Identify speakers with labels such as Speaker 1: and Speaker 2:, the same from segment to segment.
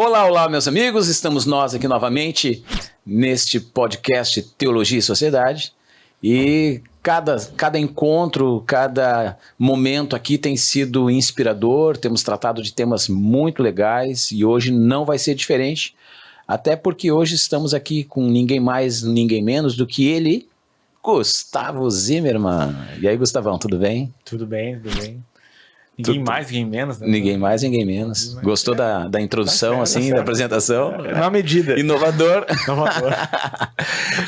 Speaker 1: Olá, olá, meus amigos, estamos nós aqui novamente neste podcast Teologia e Sociedade e cada encontro, cada momento aqui tem sido inspirador, temos tratado de temas muito legais e hoje não vai ser diferente, até porque hoje estamos aqui com ninguém mais, ninguém menos do que ele, Gustavo Zimmermann. E aí, Gustavão, tudo bem?
Speaker 2: Tudo bem, tudo bem. Ninguém mais, ninguém menos, né?
Speaker 1: Ninguém mais, ninguém menos. Gostou da introdução,
Speaker 2: Tá certo.
Speaker 1: da apresentação?
Speaker 2: Na medida.
Speaker 1: Inovador.
Speaker 2: Inovador.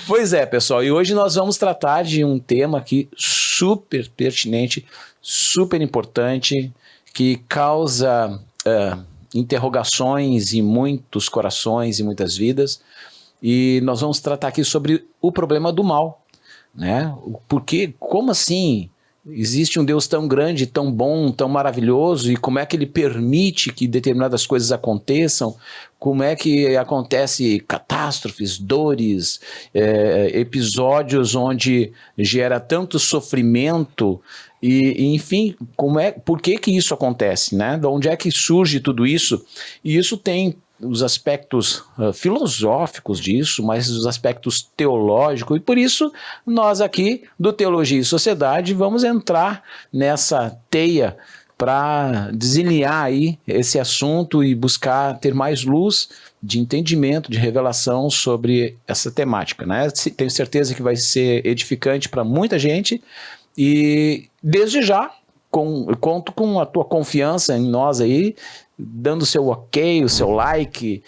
Speaker 1: Pois é, pessoal, e hoje nós vamos tratar de um tema aqui super pertinente, super importante, que causa interrogações em muitos corações e muitas vidas, e nós vamos tratar aqui sobre o problema do mal, né? Porque, como assim? Existe um Deus tão grande, tão bom, tão maravilhoso, e como é que ele permite que determinadas coisas aconteçam? Como é que acontece catástrofes, dores, episódios onde gera tanto sofrimento e enfim, por que isso acontece, né? De onde é que surge tudo isso? E isso tem os aspectos filosóficos disso, mas os aspectos teológicos, e por isso nós aqui do Teologia e Sociedade vamos entrar nessa teia para desenhar aí esse assunto e buscar ter mais luz de entendimento, de revelação sobre essa temática, né? Tenho certeza que vai ser edificante para muita gente e desde já conto com a tua confiança em nós aí, dando seu ok, o seu like,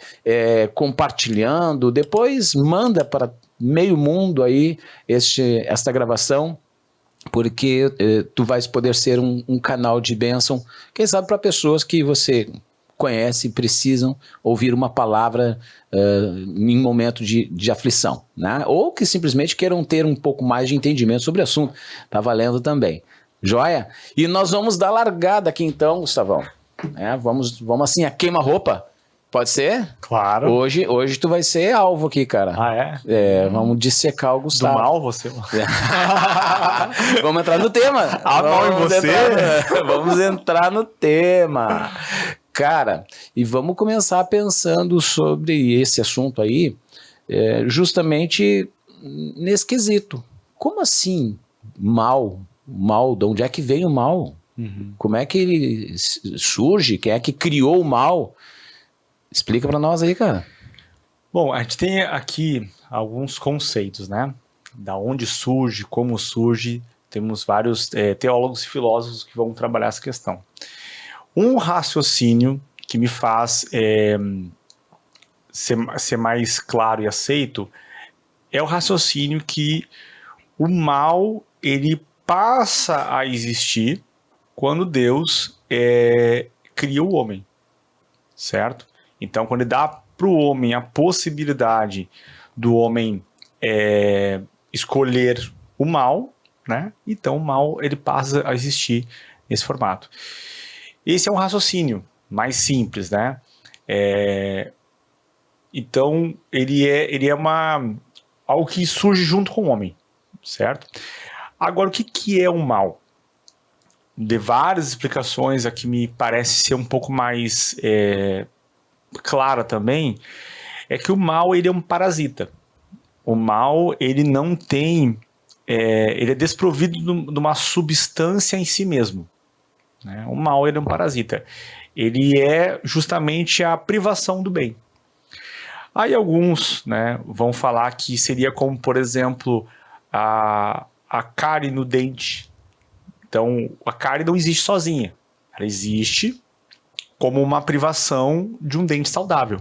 Speaker 1: compartilhando, depois manda para meio mundo aí esta gravação, porque tu vais poder ser um canal de bênção, quem sabe para pessoas que você conhece e precisam ouvir uma palavra em momento de aflição, né? Ou que simplesmente queiram ter um pouco mais de entendimento sobre o assunto, tá valendo também. Joia? E nós vamos dar largada aqui então, Gustavão. Vamos assim, a queima-roupa. Pode ser?
Speaker 2: Claro.
Speaker 1: Hoje tu vai ser alvo aqui, cara.
Speaker 2: Ah, é?
Speaker 1: Vamos dissecar o Gustavo.
Speaker 2: Do mal, você?
Speaker 1: Vamos entrar no tema.
Speaker 2: Mal em você?
Speaker 1: Vamos entrar no tema. Cara, e vamos começar pensando sobre esse assunto aí, justamente nesse quesito. Como assim mal? Mal, de onde é que vem o mal?
Speaker 2: Uhum.
Speaker 1: Como é que ele surge? Quem é que criou o mal? Explica para nós aí, cara.
Speaker 2: Bom, a gente tem aqui alguns conceitos, né? Da onde surge, como surge. Temos vários teólogos e filósofos que vão trabalhar essa questão. Um raciocínio que me faz ser mais claro e aceito é o raciocínio que o mal, ele passa a existir quando Deus cria o homem, certo? Então, quando ele dá para o homem a possibilidade do homem escolher o mal, né? Então o mal ele passa a existir nesse formato. Esse é um raciocínio mais simples, né? Então ele é algo que surge junto com o homem, certo? Agora, o que é o mal? De várias explicações, a que me parece ser um pouco mais clara também, é que o mal ele é um parasita. O mal ele não tem, ele é desprovido de uma substância em si mesmo, né? O mal ele é um parasita. Ele é justamente a privação do bem. Aí alguns, né, vão falar que seria como, por exemplo, a cárie no dente. Então, a cárie não existe sozinha. Ela existe como uma privação de um dente saudável.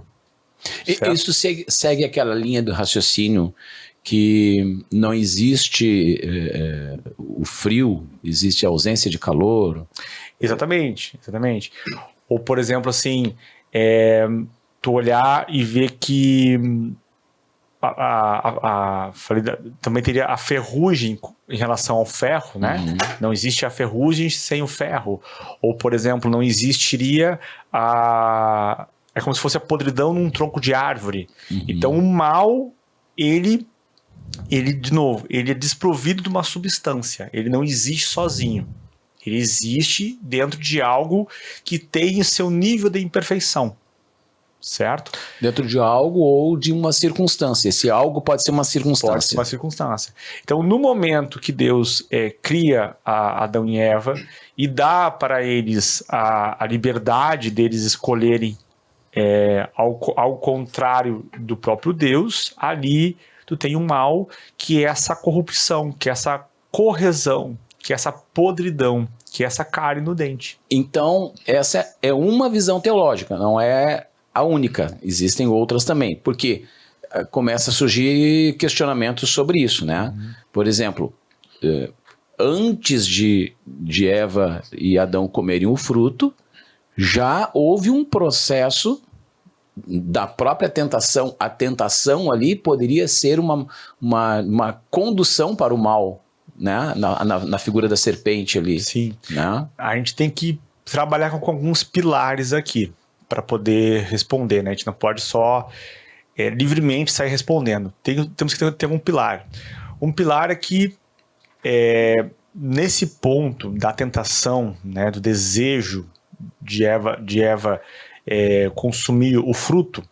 Speaker 1: Isso segue aquela linha do raciocínio que não existe o frio, existe a ausência de calor.
Speaker 2: Exatamente. Ou, por exemplo, assim, tu olhar e ver que também teria a ferrugem em relação ao ferro, né? Uhum. Não existe a ferrugem sem o ferro. Ou, por exemplo, não existiria é como se fosse a podridão num tronco de árvore. Uhum. Então, o mal, ele, de novo, ele é desprovido de uma substância. Ele não existe sozinho. Ele existe dentro de algo que tem o seu nível de imperfeição. certo?
Speaker 1: Dentro de algo ou de uma circunstância. Esse algo pode ser uma circunstância.
Speaker 2: Pode ser uma circunstância. Então, no momento que Deus cria Adão e Eva e dá para eles a liberdade deles escolherem ao contrário do próprio Deus, ali tu tem um mal que é essa corrupção, que é essa corrosão, que é essa podridão, que é essa cárie no dente.
Speaker 1: Então, essa é uma visão teológica, não é a única. Existem outras também, porque começa a surgir questionamentos sobre isso, né? Por exemplo, antes de Eva e Adão comerem o fruto, já houve um processo da própria tentação. A tentação ali poderia ser uma condução para o mal, né? Na figura da serpente ali.
Speaker 2: Sim.
Speaker 1: Né?
Speaker 2: A gente tem que trabalhar com alguns pilares aqui para poder responder, né? A gente não pode só livremente sair respondendo. Temos que ter um pilar. Um pilar é que nesse ponto da tentação, né, do desejo de Eva consumir o fruto,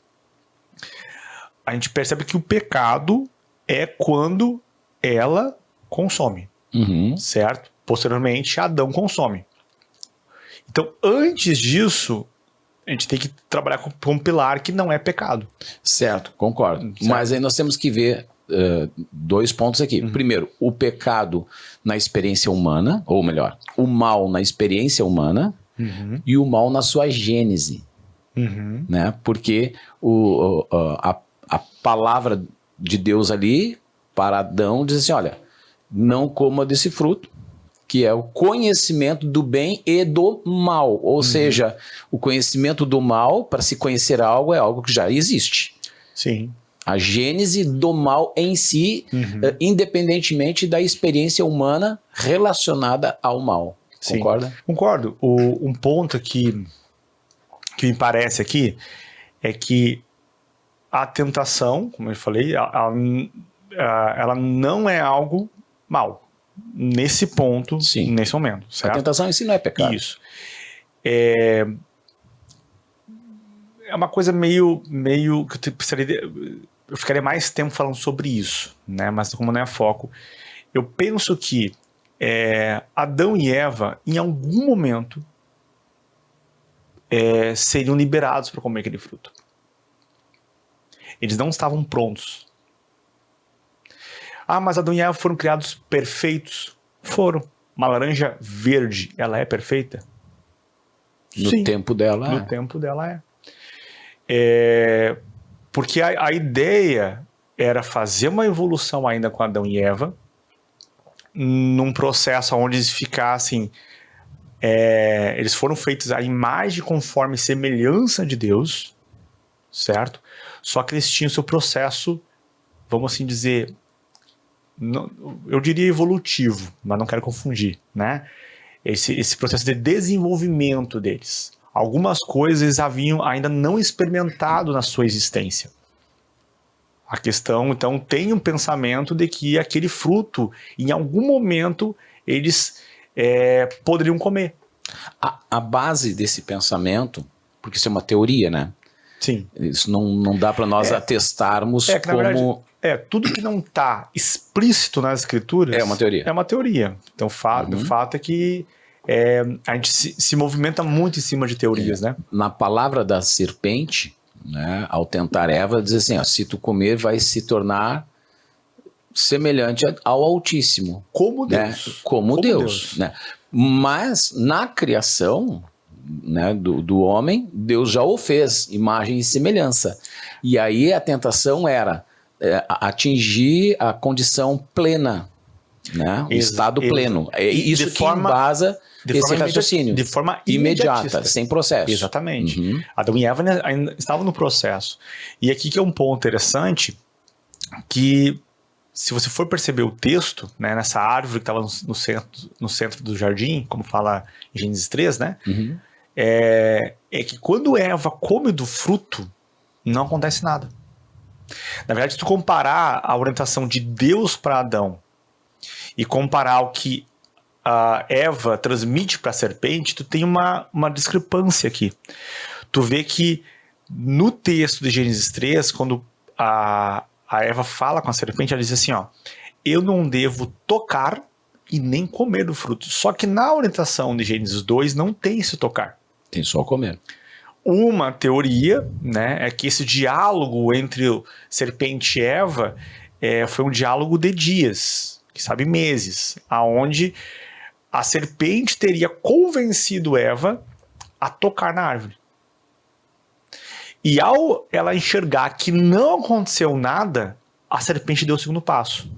Speaker 2: a gente percebe que o pecado é quando ela consome, certo? Posteriormente, Adão consome. Então, antes disso, a gente tem que trabalhar com um pilar que não é pecado.
Speaker 1: Certo, concordo.
Speaker 2: Certo.
Speaker 1: Mas aí nós temos que ver dois pontos aqui. Primeiro, o pecado na experiência humana, ou melhor, o mal na experiência humana e o mal na sua gênese. Né? Porque a palavra de Deus ali para Adão diz assim, olha, não coma desse fruto, que é o conhecimento do bem e do mal. Ou seja, o conhecimento do mal, para se conhecer algo, é algo que já existe.
Speaker 2: Sim.
Speaker 1: A gênese do mal em si, independentemente da experiência humana relacionada ao mal.
Speaker 2: Sim.
Speaker 1: Concorda?
Speaker 2: Concordo. Um ponto que me parece aqui é que a tentação, como eu falei, ela não é algo mal. Nesse ponto,
Speaker 1: Sim.
Speaker 2: nesse momento. Certo?
Speaker 1: A tentação em si não é pecado.
Speaker 2: Isso. É uma coisa meio que eu ficaria mais tempo falando sobre isso, né? Mas como não é foco, eu penso que Adão e Eva, em algum momento, seriam liberados para comer aquele fruto. Eles não estavam prontos. Ah, mas Adão e Eva foram criados perfeitos. Foram. Uma laranja verde, ela é perfeita?
Speaker 1: No
Speaker 2: Sim.
Speaker 1: tempo dela.
Speaker 2: No tempo dela é. Porque a ideia era fazer uma evolução ainda com Adão e Eva, num processo onde eles ficassem. Eles foram feitos à imagem conforme semelhança de Deus, certo? Só que eles tinham seu processo, vamos assim dizer, eu diria evolutivo, mas não quero confundir, né? Esse processo de desenvolvimento deles. Algumas coisas eles haviam ainda não experimentado na sua existência. A questão, então, tem um pensamento de que aquele fruto, em algum momento, eles poderiam comer.
Speaker 1: A base desse pensamento, porque isso é uma teoria, né?
Speaker 2: Sim.
Speaker 1: Isso não dá para nós atestarmos
Speaker 2: que,
Speaker 1: como...
Speaker 2: Na verdade, tudo que não está explícito nas escrituras...
Speaker 1: É uma teoria.
Speaker 2: É uma teoria. Então, o fato é que a gente se movimenta muito em cima de teorias, né?
Speaker 1: Na palavra da serpente, né, ao tentar Eva, diz assim, ó, se tu comer, vai se tornar semelhante ao Altíssimo.
Speaker 2: Como Deus.
Speaker 1: Né? Como Deus. Né? Mas, na criação, né, do homem, Deus já o fez, imagem e semelhança. E aí a tentação era atingir a condição plena, né? O estado pleno. Isso que embasa esse raciocínio.
Speaker 2: De forma
Speaker 1: imediata, sem processo.
Speaker 2: Exatamente. Adão e Eva ainda estavam no processo. E aqui que é um ponto interessante, que se você for perceber o texto, né, nessa árvore que estava no centro do jardim, como fala em Gênesis 3, né? É que quando Eva come do fruto, não acontece nada. Na verdade, se tu comparar a orientação de Deus para Adão e comparar o que a Eva transmite para a serpente, tu tem uma discrepância aqui. Tu vê que no texto de Gênesis 3, quando a Eva fala com a serpente, ela diz assim, ó, eu não devo tocar e nem comer do fruto. Só que na orientação de Gênesis 2 não tem esse tocar.
Speaker 1: Tem só comer.
Speaker 2: Uma teoria, né, é que esse diálogo entre o serpente e Eva foi um diálogo de dias, que sabe, meses, aonde a serpente teria convencido Eva a tocar na árvore. E ao ela enxergar que não aconteceu nada, a serpente deu o segundo passo.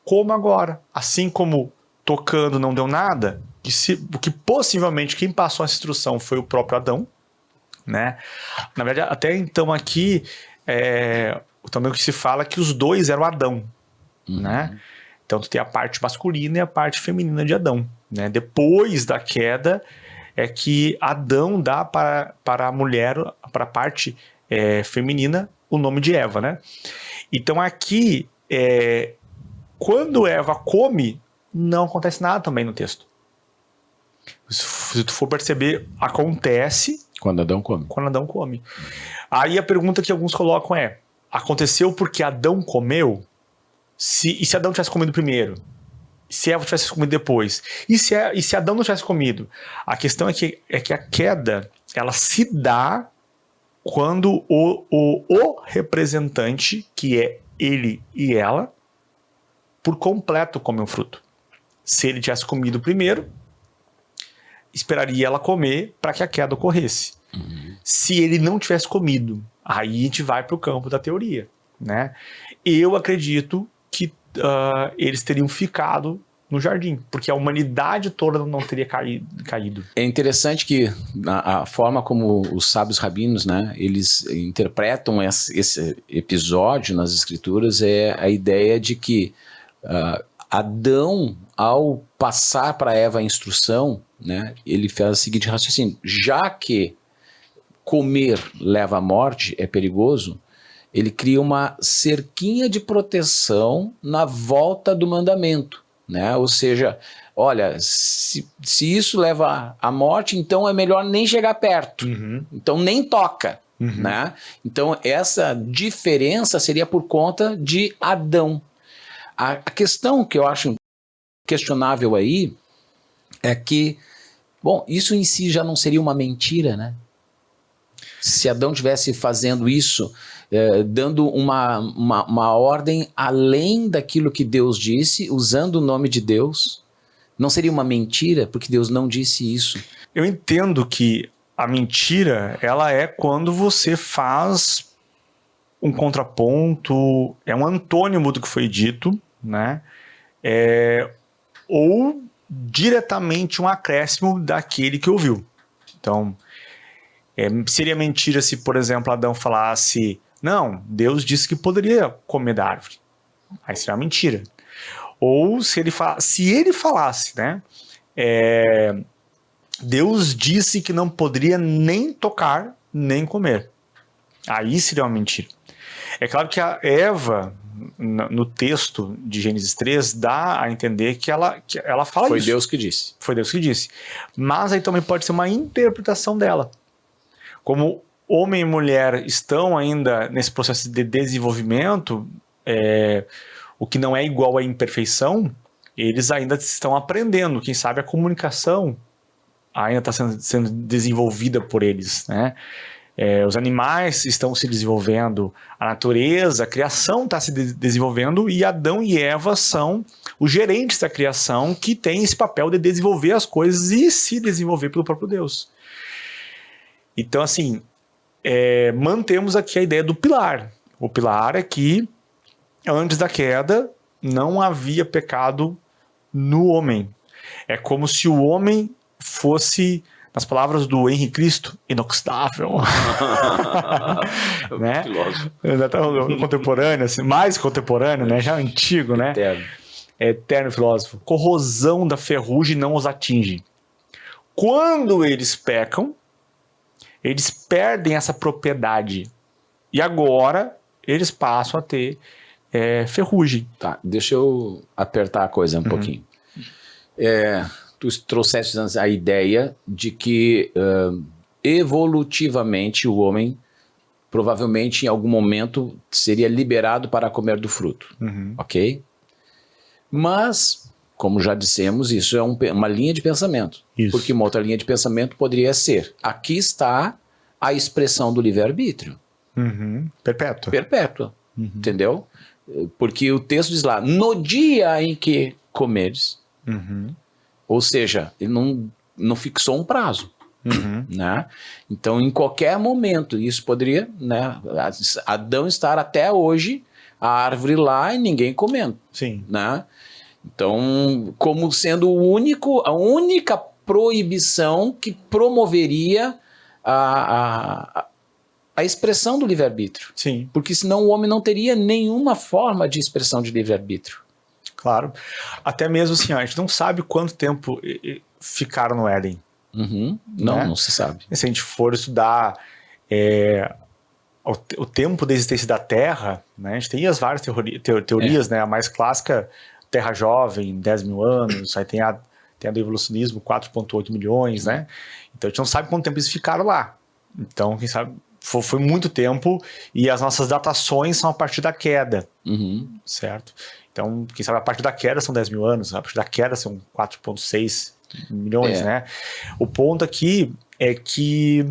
Speaker 2: Como agora? Assim como tocando não deu nada, que possivelmente quem passou essa instrução foi o próprio Adão, né? Na verdade, até então aqui, também o que se fala é que os dois eram Adão, né? Então tu tem a parte masculina e a parte feminina de Adão, né? Depois da queda é que Adão dá para a mulher, para a parte feminina, o nome de Eva, né? Então aqui, quando Eva come, não acontece nada também no texto. Se tu for perceber, acontece
Speaker 1: quando Adão come.
Speaker 2: Quando Adão come. Aí a pergunta que alguns colocam é, aconteceu porque Adão comeu? E se Adão tivesse comido primeiro? Se Eva tivesse comido depois? E se Adão não tivesse comido? A questão é que a queda, ela se dá quando o representante, que é ele e ela, por completo come um fruto. Se ele tivesse comido primeiro, esperaria ela comer para que a queda ocorresse. Se ele não tivesse comido, aí a gente vai para o campo da teoria, né? Eu acredito que eles teriam ficado no jardim, porque a humanidade toda não teria caído.
Speaker 1: É interessante que a forma como os sábios rabinos, né, eles interpretam esse episódio nas escrituras é a ideia de que Adão, ao passar para Eva a instrução, né, ele fez o seguinte raciocínio: já que comer leva à morte, é perigoso, ele cria uma cerquinha de proteção na volta do mandamento, né? Ou seja, olha, se isso leva à morte, então é melhor nem chegar perto, então nem toca, né? Então essa diferença seria por conta de Adão. A questão que eu acho questionável aí é que, bom, isso em si já não seria uma mentira, né? Se Adão estivesse fazendo isso, dando uma ordem além daquilo que Deus disse, usando o nome de Deus, não seria uma mentira, porque Deus não disse isso?
Speaker 2: Eu entendo que a mentira, ela é quando você faz um contraponto, é um antônimo do que foi dito, né? Ou diretamente um acréscimo daquele que ouviu. Então, seria mentira se, por exemplo, Adão falasse, não, Deus disse que poderia comer da árvore. Aí seria uma mentira. Ou se ele falasse, né? Deus disse que não poderia nem tocar, nem comer. Aí seria uma mentira. É claro que a Eva, no texto de Gênesis 3, dá a entender que ela fala
Speaker 1: Foi
Speaker 2: isso.
Speaker 1: Deus que disse.
Speaker 2: Foi Deus que disse. Mas aí também pode ser uma interpretação dela. Como homem e mulher estão ainda nesse processo de desenvolvimento, o que não é igual à imperfeição, eles ainda estão aprendendo. Quem sabe a comunicação ainda está sendo desenvolvida por eles, né? Os animais estão se desenvolvendo, a natureza, a criação está se desenvolvendo, e Adão e Eva são os gerentes da criação que têm esse papel de desenvolver as coisas e se desenvolver pelo próprio Deus. Então, assim, mantemos aqui a ideia do pilar. O pilar é que, antes da queda, não havia pecado no homem. É como se o homem fosse, nas palavras do Henri Cristo, inoxidável. Né? Filósofo. Contemporâneo, assim, mais contemporâneo, né? Já antigo, né? Eterno filósofo. Corrosão da ferrugem não os atinge. Quando eles pecam, eles perdem essa propriedade. E agora eles passam a ter ferrugem.
Speaker 1: Tá, deixa eu apertar a coisa um pouquinho. Tu trouxeste a ideia de que evolutivamente o homem provavelmente em algum momento seria liberado para comer do fruto, ok? Mas, como já dissemos, isso é uma linha de pensamento.
Speaker 2: Isso.
Speaker 1: Porque uma outra linha de pensamento poderia ser, aqui está a expressão do livre-arbítrio.
Speaker 2: Perpétua.
Speaker 1: Perpétua, entendeu? Porque o texto diz lá, no dia em que comeres, ou seja, ele não fixou um prazo. Né? Então, em qualquer momento, isso poderia, né, Adão estar até hoje, a árvore lá e ninguém comendo.
Speaker 2: Sim.
Speaker 1: Né? Então, como sendo a única proibição que promoveria a expressão do livre-arbítrio.
Speaker 2: Sim.
Speaker 1: Porque senão o homem não teria nenhuma forma de expressão de livre-arbítrio. Claro.
Speaker 2: Até mesmo assim, a gente não sabe quanto tempo ficaram no Éden.
Speaker 1: Não se sabe.
Speaker 2: Se a gente for estudar o tempo da existência da Terra, né, a gente tem as várias teorias, né, a mais clássica, Terra jovem, 10 mil anos, aí tem a do evolucionismo, 4,8 milhões, né? Então a gente não sabe quanto tempo eles ficaram lá. Então, quem sabe, foi muito tempo e as nossas datações são a partir da queda, certo? Então, quem sabe a partir da queda são 10 mil anos, a partir da queda são 4,6 milhões, né? O ponto aqui é que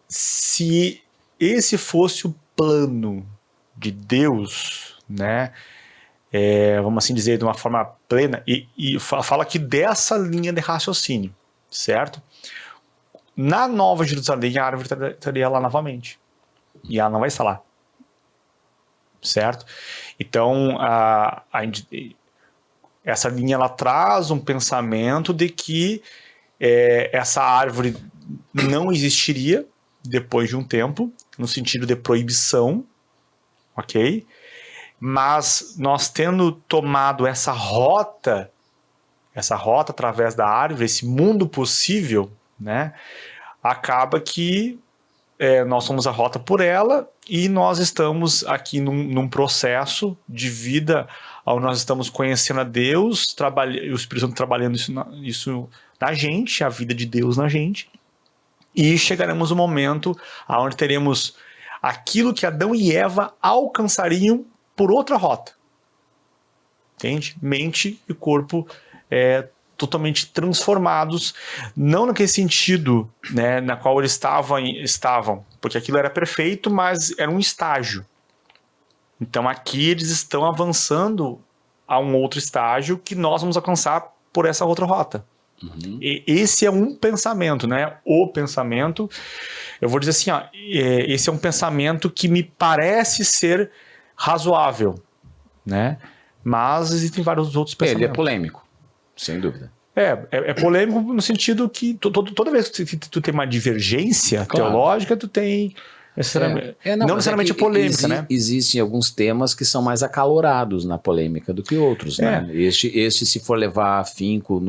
Speaker 2: se esse fosse o plano de Deus, né? Vamos assim dizer, de uma forma plena, e fala aqui dessa linha de raciocínio, certo? Na Nova Jerusalém, a árvore estaria lá novamente. E ela não vai estar lá. Certo? Então, essa linha ela traz um pensamento de que essa árvore não existiria depois de um tempo, no sentido de proibição, ok? Mas nós tendo tomado essa rota através da árvore, esse mundo possível, né? Acaba que nós somos a rota por ela e nós estamos aqui num processo de vida onde nós estamos conhecendo a Deus, o Espírito Santo trabalhando isso na gente, a vida de Deus na gente, e chegaremos um momento onde teremos aquilo que Adão e Eva alcançariam por outra rota. Entende? Mente e corpo totalmente transformados, não naquele sentido, né, na qual eles estavam, porque aquilo era perfeito, mas era um estágio. Então aqui eles estão avançando a um outro estágio que nós vamos alcançar por essa outra rota. E esse é um pensamento, né? O pensamento, eu vou dizer assim, esse é um pensamento que me parece ser razoável, né? Mas existem vários outros pensamentos.
Speaker 1: Ele é polêmico. Sem dúvida.
Speaker 2: É polêmico no sentido que toda vez que tu tem uma divergência teológica, tu tem... não necessariamente polêmica, né?
Speaker 1: Existem alguns temas que são mais acalorados na polêmica do que outros, né? Este, se for levar afinco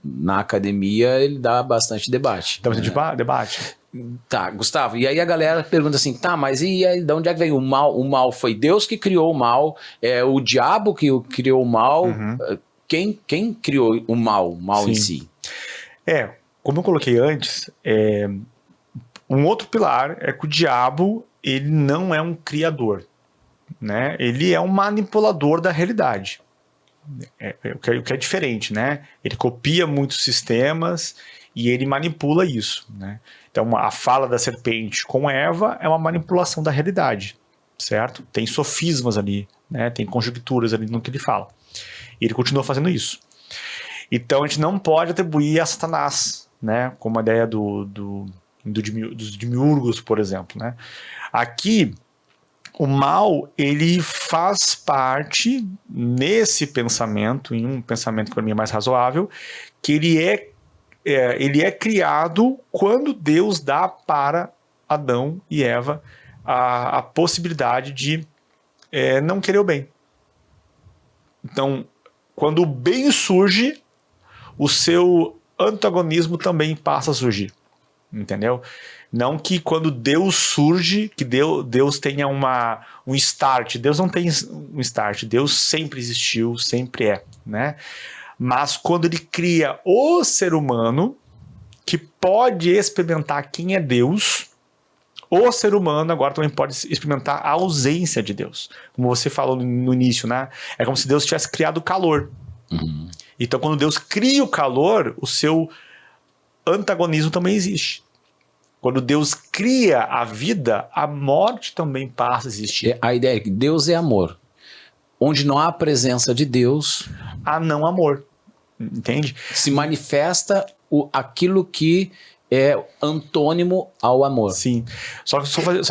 Speaker 1: na academia, ele dá bastante debate.
Speaker 2: Dá bastante debate.
Speaker 1: Tá, Gustavo, e aí a galera pergunta assim, tá, mas e aí, de onde é que veio o mal? O mal foi Deus que criou o mal? É o diabo que criou o mal? Quem criou o mal em si?
Speaker 2: Como eu coloquei antes, um outro pilar é que o diabo, ele não é um criador, né? Ele é um manipulador da realidade. O que é diferente, né? Ele copia muitos sistemas e ele manipula isso, né? Então, a fala da serpente com Eva é uma manipulação da realidade, certo? Tem sofismas ali, né? Tem conjecturas ali no que ele fala. E ele continua fazendo isso. Então a gente não pode atribuir a Satanás, né? Como a ideia dos demiurgos, por exemplo, né? Aqui, o mal, ele faz parte nesse pensamento, em um pensamento que para mim é mais razoável, que ele é criado quando Deus dá para Adão e Eva a possibilidade de não querer o bem. Então, quando o bem surge, o seu antagonismo também passa a surgir. Entendeu? Não que quando Deus surge, que Deus tenha um start. Deus não tem um start. Deus sempre existiu, sempre é, né? Mas quando ele cria o ser humano, que pode experimentar quem é Deus, o ser humano agora também pode experimentar a ausência de Deus. Como você falou no início, né? É como se Deus tivesse criado o calor.
Speaker 1: Uhum.
Speaker 2: Então, quando Deus cria o calor, o seu antagonismo também existe. Quando Deus cria a vida, a morte também passa a existir.
Speaker 1: A ideia é que Deus é amor. Onde não há a presença de Deus,
Speaker 2: Há não amor. Entende?
Speaker 1: se manifesta aquilo que é antônimo ao amor.
Speaker 2: Sim. Só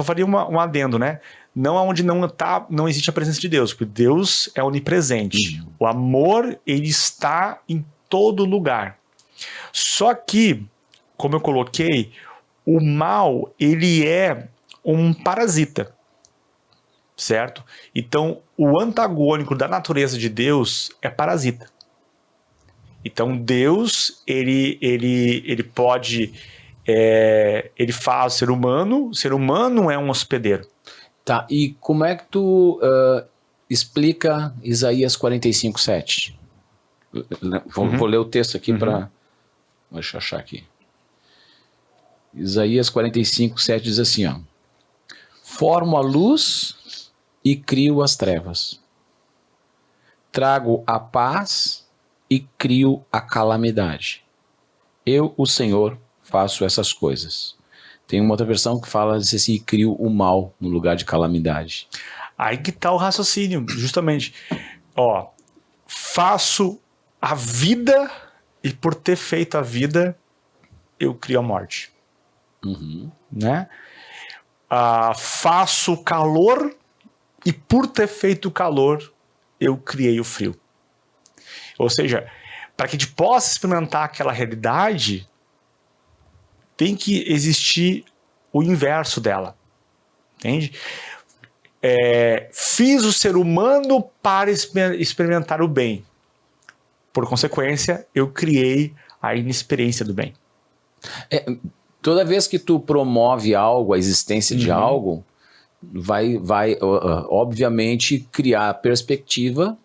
Speaker 2: faria um adendo, né? Não aonde não existe a presença de Deus, porque Deus é onipresente.
Speaker 1: Uhum.
Speaker 2: O amor, ele está em todo lugar. Só que, como eu coloquei, o mal, ele é um parasita, certo? Então, o antagônico da natureza de Deus é parasita. Então, Deus, ele pode... ele faz o ser humano é um hospedeiro.
Speaker 1: Tá, e como é que tu explica Isaías 45:7? Vou ler o texto aqui para... Deixa eu achar aqui. Isaías 45:7 diz assim, ó. Formo a luz e crio as trevas. Trago a paz e crio a calamidade. Eu, o Senhor, faço essas coisas. Tem uma outra versão que fala assim, e crio o mal no lugar de calamidade.
Speaker 2: Aí que tá o raciocínio, justamente. Ó, faço a vida e por ter feito a vida, eu crio a morte.
Speaker 1: Uhum.
Speaker 2: Né? Faço o calor e por ter feito o calor, eu criei o frio. Ou seja, para que a gente possa experimentar aquela realidade, tem que existir o inverso dela. Entende? Fiz o ser humano para experimentar o bem. Por consequência, eu criei a inexperiência do bem.
Speaker 1: Toda vez que tu promove algo, a existência de algo, vai obviamente criar a perspectiva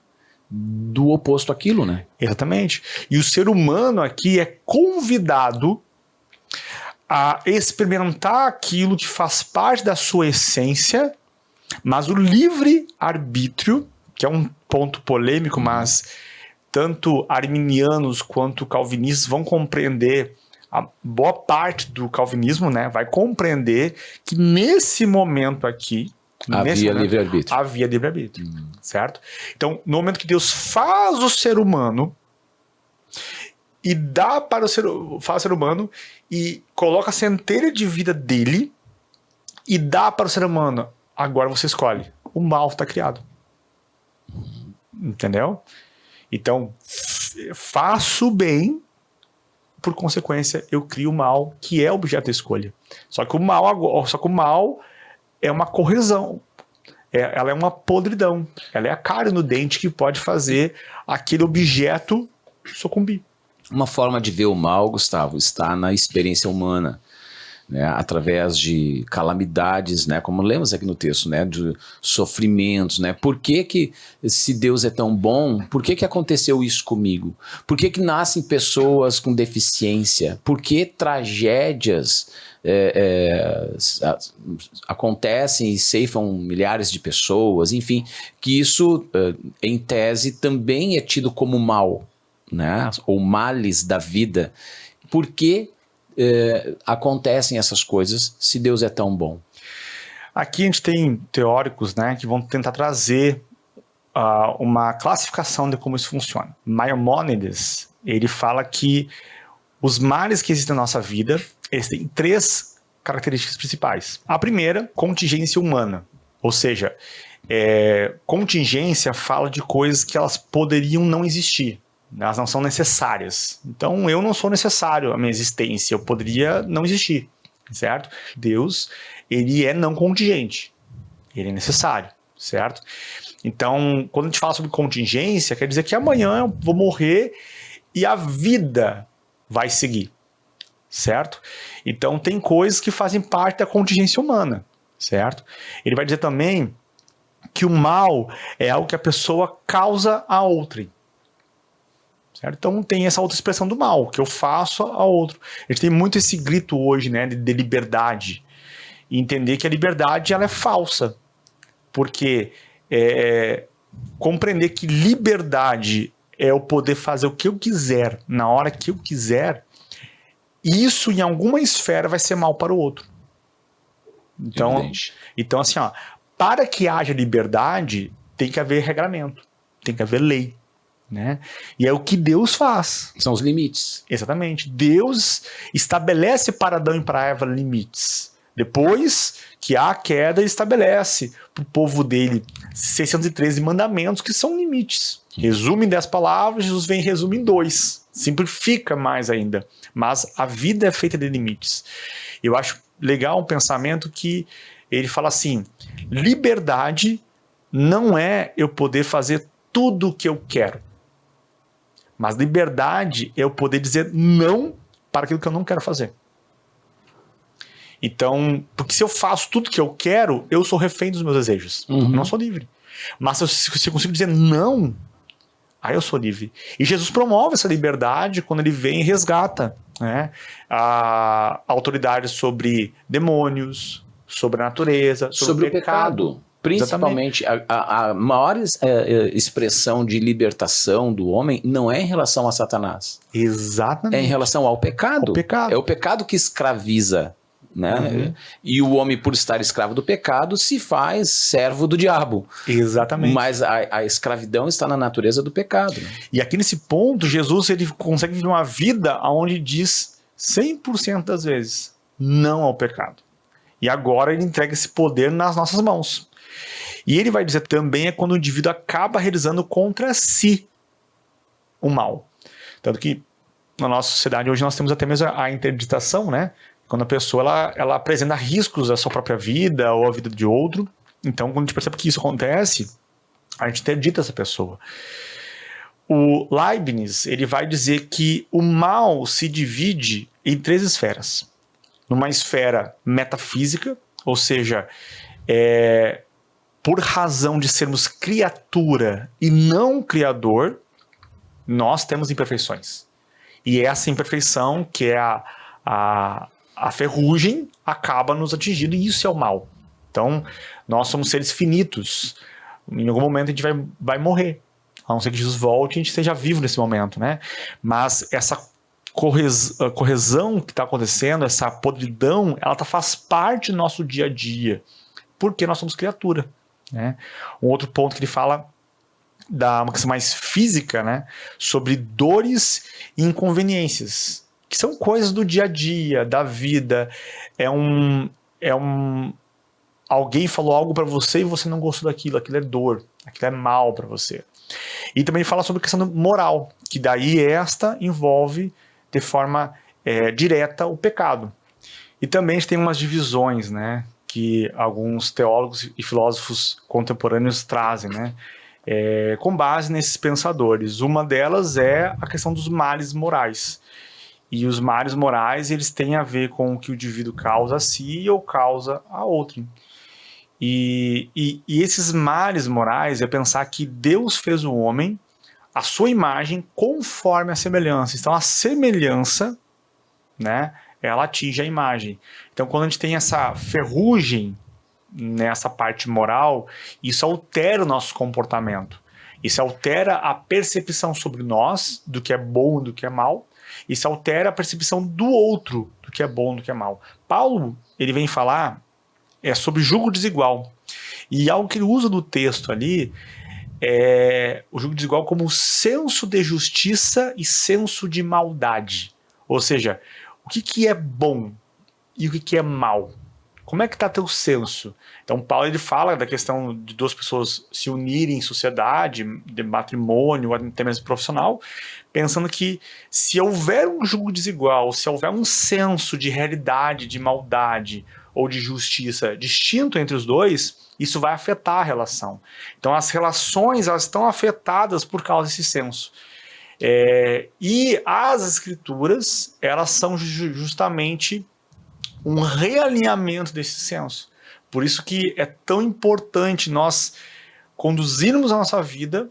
Speaker 1: do oposto àquilo, né?
Speaker 2: Exatamente. E o ser humano aqui é convidado a experimentar aquilo que faz parte da sua essência, mas o livre-arbítrio, que é um ponto polêmico, mas tanto arminianos quanto calvinistas vão compreender, a boa parte do calvinismo, né, vai compreender que nesse momento aqui,
Speaker 1: havia livre-arbítrio.
Speaker 2: Havia livre-arbítrio, certo? Então, no momento que Deus faz o ser humano e dá para faz o ser humano e coloca a centelha de vida dele e dá para o ser humano, agora você escolhe. O mal está criado. Entendeu? Então, faço o bem, por consequência, eu crio o mal, que é objeto da escolha. Só que o mal é uma corrosão. Ela é uma podridão. Ela é a cara no dente que pode fazer aquele objeto sucumbir.
Speaker 1: Uma forma de ver o mal, Gustavo, está na experiência humana, né, através de calamidades, né, como lemos aqui no texto, né, de sofrimentos, né, por que se Deus é tão bom, por que aconteceu isso comigo? Por que nascem pessoas com deficiência? Por que tragédias acontecem e ceifam milhares de pessoas? Enfim, que isso, em tese, também é tido como mal, né, ou males da vida. Por que acontecem essas coisas se Deus é tão bom?
Speaker 2: Aqui a gente tem teóricos, né, que vão tentar trazer uma classificação de como isso funciona. Maimônides, ele fala que os males que existem na nossa vida, eles têm 3 características principais. A primeira, contingência humana. Ou seja, contingência fala de coisas que elas poderiam não existir. Elas não são necessárias. Então, eu não sou necessário à minha existência. Eu poderia não existir, certo? Deus, ele é não contingente. Ele é necessário, certo? Então, quando a gente fala sobre contingência, quer dizer que amanhã eu vou morrer e a vida vai seguir, certo? Então, tem coisas que fazem parte da contingência humana, certo? Ele vai dizer também que o mal é algo que a pessoa causa a outrem. certo? Então tem essa outra expressão do mal, que eu faço ao outro. A gente tem muito esse grito hoje, né, de liberdade. E entender que a liberdade ela é falsa. Porque compreender que liberdade é eu poder fazer o que eu quiser, na hora que eu quiser, isso em alguma esfera vai ser mal para o outro. Então assim, ó, para que haja liberdade, tem que haver regramento, tem que haver lei, né? E é o que Deus faz.
Speaker 1: São os limites.
Speaker 2: Exatamente. Deus estabelece para Adão e para Eva limites. Depois que há a queda, ele estabelece para o povo dele 613 mandamentos, que são limites. Resume em 10 palavras, Jesus vem e resume em 2. Simplifica mais ainda. Mas a vida é feita de limites. Eu acho legal um pensamento que ele fala assim: liberdade não é eu poder fazer tudo o que eu quero. Mas liberdade é eu poder dizer não para aquilo que eu não quero fazer. Então, porque se eu faço tudo que eu quero, eu sou refém dos meus desejos. Eu não sou livre. Mas se eu consigo dizer não, aí eu sou livre. E Jesus promove essa liberdade quando ele vem e resgata, né, a autoridade sobre demônios, sobre a natureza, sobre o pecado.
Speaker 1: Principalmente, a maior expressão de libertação do homem não é em relação a Satanás.
Speaker 2: Exatamente.
Speaker 1: É em relação ao pecado.
Speaker 2: O pecado.
Speaker 1: É o pecado que escraviza. Né? E o homem, por estar escravo do pecado, se faz servo do diabo.
Speaker 2: Exatamente.
Speaker 1: Mas a escravidão está na natureza do pecado. Né?
Speaker 2: E aqui nesse ponto, Jesus ele consegue viver uma vida onde diz 100% das vezes não ao pecado. E agora ele entrega esse poder nas nossas mãos. E ele vai dizer também é quando o indivíduo acaba realizando contra si o mal. Tanto que na nossa sociedade hoje nós temos até mesmo a interditação, né? Quando a pessoa ela apresenta riscos à sua própria vida ou à vida de outro. Então, quando a gente percebe que isso acontece, a gente interdita essa pessoa. O Leibniz ele vai dizer que o mal se divide em 3 esferas. Numa esfera metafísica, ou seja, por razão de sermos criatura e não criador, nós temos imperfeições. E essa imperfeição, que é a ferrugem, acaba nos atingindo, e isso é o mal. Então, nós somos seres finitos. Em algum momento a gente vai morrer. A não ser que Jesus volte e a gente esteja vivo nesse momento, né? Mas essa corrosão que está acontecendo, essa podridão, ela faz parte do nosso dia a dia. Porque nós somos criatura, né? Um outro ponto que ele fala uma questão mais física, né? Sobre dores e inconveniências, que são coisas do dia a dia, da vida. Alguém falou algo para você e você não gostou daquilo, aquilo é dor, aquilo é mal para você. E também fala sobre a questão moral, que daí esta envolve de forma direta o pecado. E também a gente tem umas divisões, né, que alguns teólogos e filósofos contemporâneos trazem, né, com base nesses pensadores. Uma delas é a questão dos males morais. E os males morais, eles têm a ver com o que o indivíduo causa a si ou causa a outro. E esses males morais é pensar que Deus fez o homem à sua imagem conforme a semelhança. Então a semelhança, né, ela atinge a imagem. Então quando a gente tem essa ferrugem nessa parte moral, isso altera o nosso comportamento. Isso altera a percepção sobre nós, do que é bom e do que é mal. Isso altera a percepção do outro, do que é bom e do que é mal. Paulo, ele vem falar sobre jugo desigual. E algo que ele usa no texto ali é o jugo desigual como senso de justiça e senso de maldade. Ou seja, o que é bom e o que é mal? Como é que está teu senso? Então Paulo ele fala da questão de 2 pessoas se unirem em sociedade, de matrimônio, até mesmo profissional, pensando que se houver um jugo desigual, se houver um senso de realidade, de maldade ou de justiça distinto entre os dois, isso vai afetar a relação. Então as relações elas estão afetadas por causa desse senso. E as escrituras elas são justamente um realinhamento desse senso. Por isso que é tão importante nós conduzirmos a nossa vida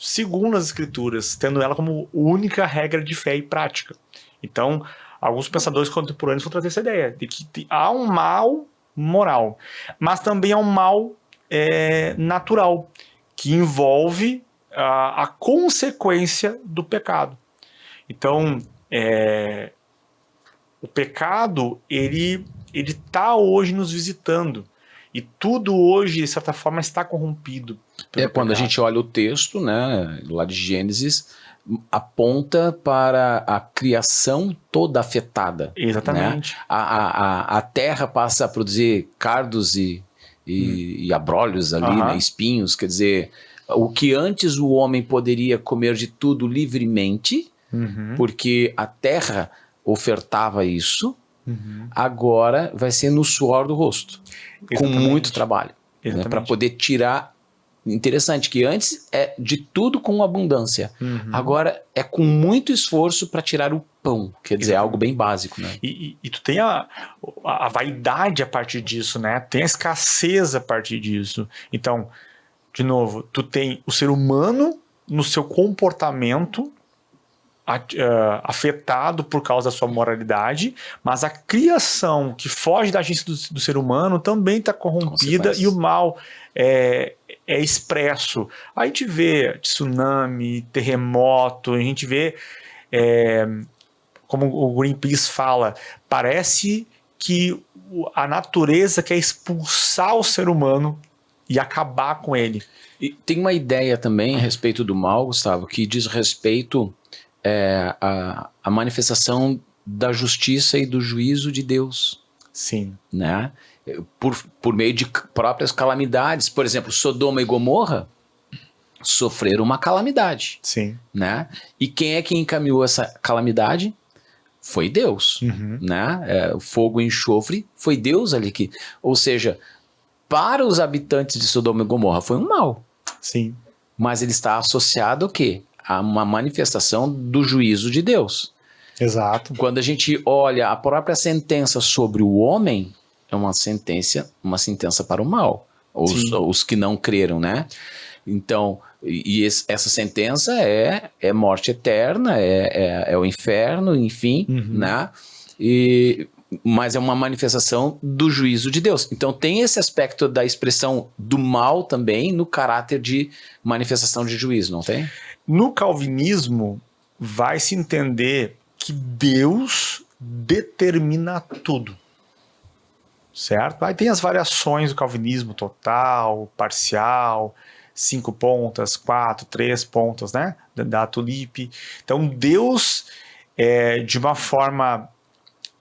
Speaker 2: segundo as escrituras, tendo ela como única regra de fé e prática. Então, alguns pensadores contemporâneos vão trazer essa ideia de que há um mal moral, mas também há um mal natural, que envolve a consequência do pecado. Então, o pecado, ele está hoje nos visitando. E tudo hoje, de certa forma, está corrompido.
Speaker 1: Quando a gente olha o texto, né, lá de Gênesis, aponta para a criação toda afetada.
Speaker 2: Exatamente.
Speaker 1: Né? A terra passa a produzir cardos e abrolhos ali, né, espinhos. Quer dizer, o que antes o homem poderia comer de tudo livremente, porque a terra ofertava isso, agora vai ser no suor do rosto.
Speaker 2: Exatamente.
Speaker 1: Com muito trabalho, né, para poder tirar. Interessante que antes é de tudo com abundância, agora é com muito esforço para tirar o pão, quer dizer, algo bem básico, né?
Speaker 2: E tu tem a vaidade a partir disso, né? Tem a escassez a partir disso. Então, de novo, tu tem o ser humano no seu comportamento afetado por causa da sua moralidade, mas a criação que foge da agência do ser humano também está corrompida e o mal é expresso. A gente vê tsunami, terremoto, a gente vê, como o Greenpeace fala, parece que a natureza quer expulsar o ser humano e acabar com ele.
Speaker 1: E tem uma ideia também a respeito do mal, Gustavo, que diz respeito a manifestação da justiça e do juízo de Deus.
Speaker 2: Sim.
Speaker 1: Né? Por meio de próprias calamidades. Por exemplo, Sodoma e Gomorra sofreram uma calamidade.
Speaker 2: Sim.
Speaker 1: Né? E quem é que encaminhou essa calamidade? Foi Deus. Né? O fogo e enxofre foi Deus ali que... Ou seja, para os habitantes de Sodoma e Gomorra foi um mal.
Speaker 2: Sim.
Speaker 1: Mas ele está associado ao quê? A uma manifestação do juízo de Deus.
Speaker 2: Exato.
Speaker 1: Quando a gente olha a própria sentença sobre o homem, é uma sentença para o mal. Os que não creram, né? Então, essa sentença é morte eterna, é o inferno, enfim, né? Mas é uma manifestação do juízo de Deus. Então tem esse aspecto da expressão do mal também no caráter de manifestação de juízo, não tem?
Speaker 2: No calvinismo, vai se entender que Deus determina tudo, certo? Aí tem as variações do calvinismo total, parcial, 5 pontas, 4, 3 pontas, né? Da tulipe. Então Deus, de uma forma,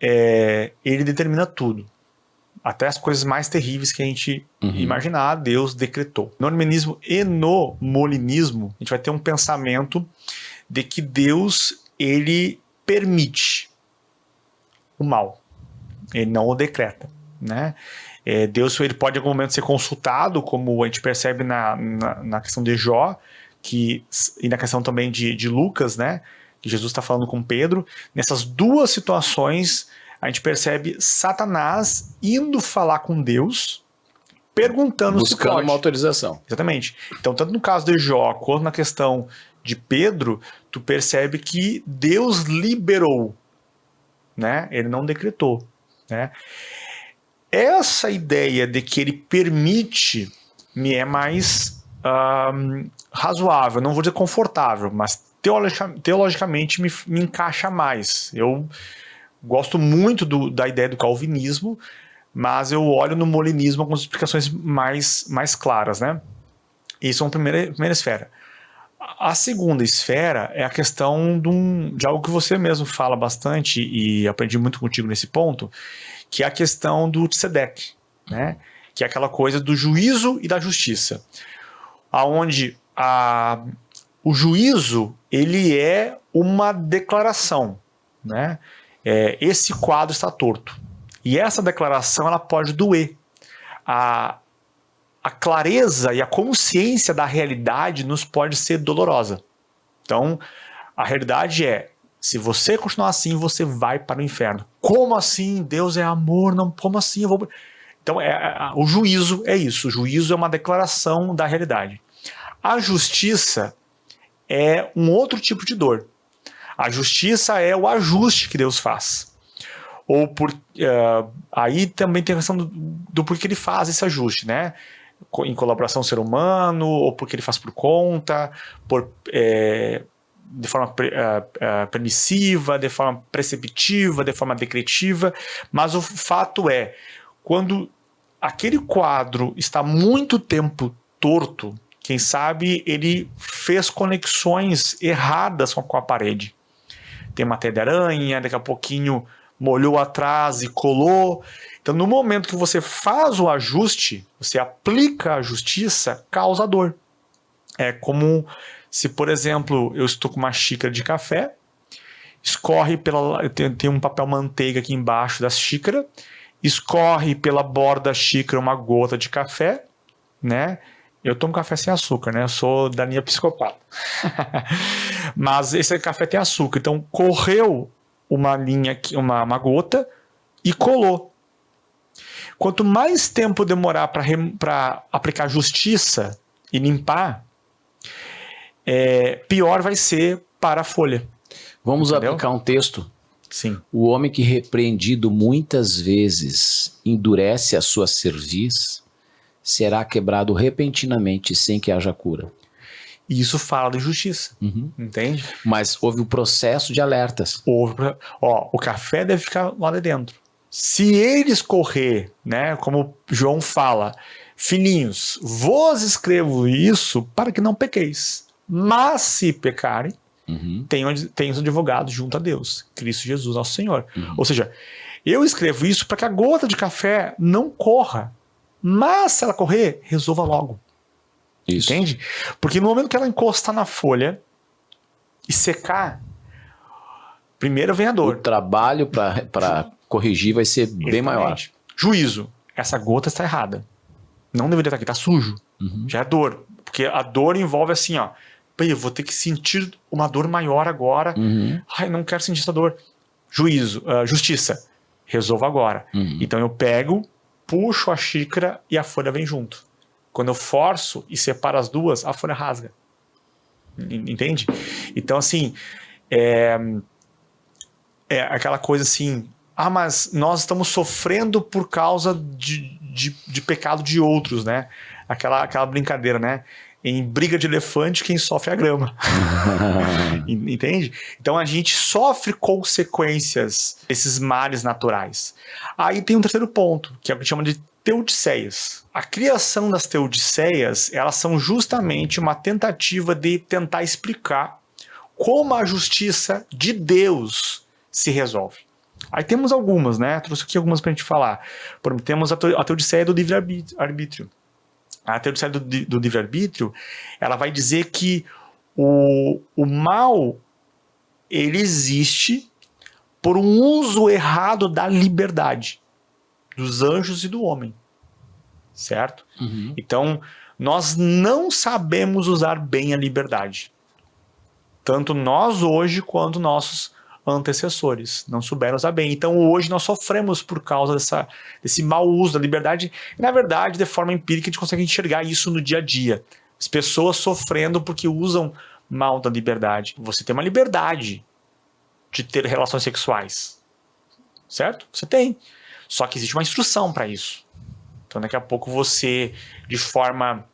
Speaker 2: ele determina tudo. Até as coisas mais terríveis que a gente imaginar, Deus decretou. No arminianismo e no molinismo, a gente vai ter um pensamento de que Deus, ele permite o mal. Ele não o decreta, né? Deus, ele pode em algum momento ser consultado, como a gente percebe na questão de Jó, e na questão também de Lucas, né? Que Jesus está falando com Pedro. Nessas duas situações, a gente percebe Satanás indo falar com Deus, perguntando se pode.
Speaker 1: Buscando uma autorização.
Speaker 2: Exatamente. Então, tanto no caso de Jó, quanto na questão de Pedro, tu percebe que Deus liberou, né? Ele não decretou, né? Essa ideia de que ele permite me é mais razoável, não vou dizer confortável, mas teologicamente me encaixa mais. Eu gosto muito da ideia do calvinismo, mas eu olho no molinismo algumas explicações mais claras, né? Isso é uma primeira esfera. A segunda esfera é a questão de algo que você mesmo fala bastante, e aprendi muito contigo nesse ponto, que é a questão do tzedek, né? Que é aquela coisa do juízo e da justiça, aonde o juízo, ele é uma declaração, né? Esse quadro está torto. E essa declaração, ela pode doer. A clareza e a consciência da realidade nos pode ser dolorosa. Então, a realidade é, se você continuar assim, você vai para o inferno. Como assim? Deus é amor, não, como assim? Então, o juízo é isso. O juízo é uma declaração da realidade. A justiça é um outro tipo de dor. A justiça é o ajuste que Deus faz. Ou aí também tem a questão do porquê ele faz esse ajuste, né? Em colaboração com o ser humano, ou porque ele faz por conta, de forma permissiva, de forma preceptiva, de forma decretiva. Mas o fato é, quando aquele quadro está muito tempo torto, quem sabe ele fez conexões erradas com a parede. Tem uma teia de aranha, daqui a pouquinho molhou atrás e colou. Então, no momento que você faz o ajuste, você aplica a justiça, causa dor. É como se, por exemplo, eu estou com uma xícara de café, escorre tem um papel manteiga aqui embaixo da xícara, escorre pela borda da xícara uma gota de café, né? Eu tomo café sem açúcar, né? Eu sou da linha psicopata. Mas esse café tem açúcar, então correu uma linha, uma gota e colou. Quanto mais tempo demorar para aplicar justiça e limpar, pior vai ser para a folha.
Speaker 1: Vamos
Speaker 2: Entendeu?
Speaker 1: aplicar um texto.
Speaker 2: Sim.
Speaker 1: O homem que repreendido muitas vezes endurece a sua cerviz, será quebrado repentinamente sem que haja cura.
Speaker 2: E isso fala de justiça. Entende?
Speaker 1: Mas houve um processo de alertas.
Speaker 2: O café deve ficar lá de dentro. Se ele escorrer, né, como João fala, filhinhos, vos escrevo isso para que não pequeis. Mas se pecarem, tem os advogados junto a Deus, Cristo Jesus, nosso Senhor. Ou seja, eu escrevo isso para que a gota de café não corra. Mas se ela correr, resolva logo.
Speaker 1: Isso.
Speaker 2: Entende? Porque no momento que ela encostar na folha e secar, primeiro vem a dor.
Speaker 1: O trabalho para corrigir vai ser bem maior.
Speaker 2: Juízo. Essa gota está errada. Não deveria estar aqui, está sujo. Já é dor. Porque a dor envolve assim, ó. Eu vou ter que sentir uma dor maior agora. Ai, não quero sentir essa dor. Juízo, justiça. Resolva agora. Então eu pego, puxo a xícara e a folha vem junto. Quando eu forço e separo as duas, a folha rasga. Entende? Então, assim, é aquela coisa assim, mas nós estamos sofrendo por causa de pecado de outros, né? Aquela brincadeira, né? Em briga de elefante, quem sofre é a grama. Entende? Então a gente sofre consequências desses males naturais. Aí tem um terceiro ponto, que é o que chama de teodiceias. A criação das teodiceias, elas são justamente uma tentativa de tentar explicar como a justiça de Deus se resolve. Aí temos algumas, né? Trouxe aqui algumas pra gente falar. Por exemplo, temos a teodiceia do livre-arbítrio. A teodiceia do livre-arbítrio, ela vai dizer que o mal, ele existe por um uso errado da liberdade dos anjos e do homem, certo? Então, nós não sabemos usar bem a liberdade. Tanto nós hoje quanto nossos antecessores não souberam usar bem. Então hoje nós sofremos por causa desse mau uso da liberdade. E, na verdade, de forma empírica, a gente consegue enxergar isso no dia a dia. As pessoas sofrendo porque usam mal da liberdade. Você tem uma liberdade de ter relações sexuais, certo? Você tem. Só que existe uma instrução para isso. Então daqui a pouco você, de forma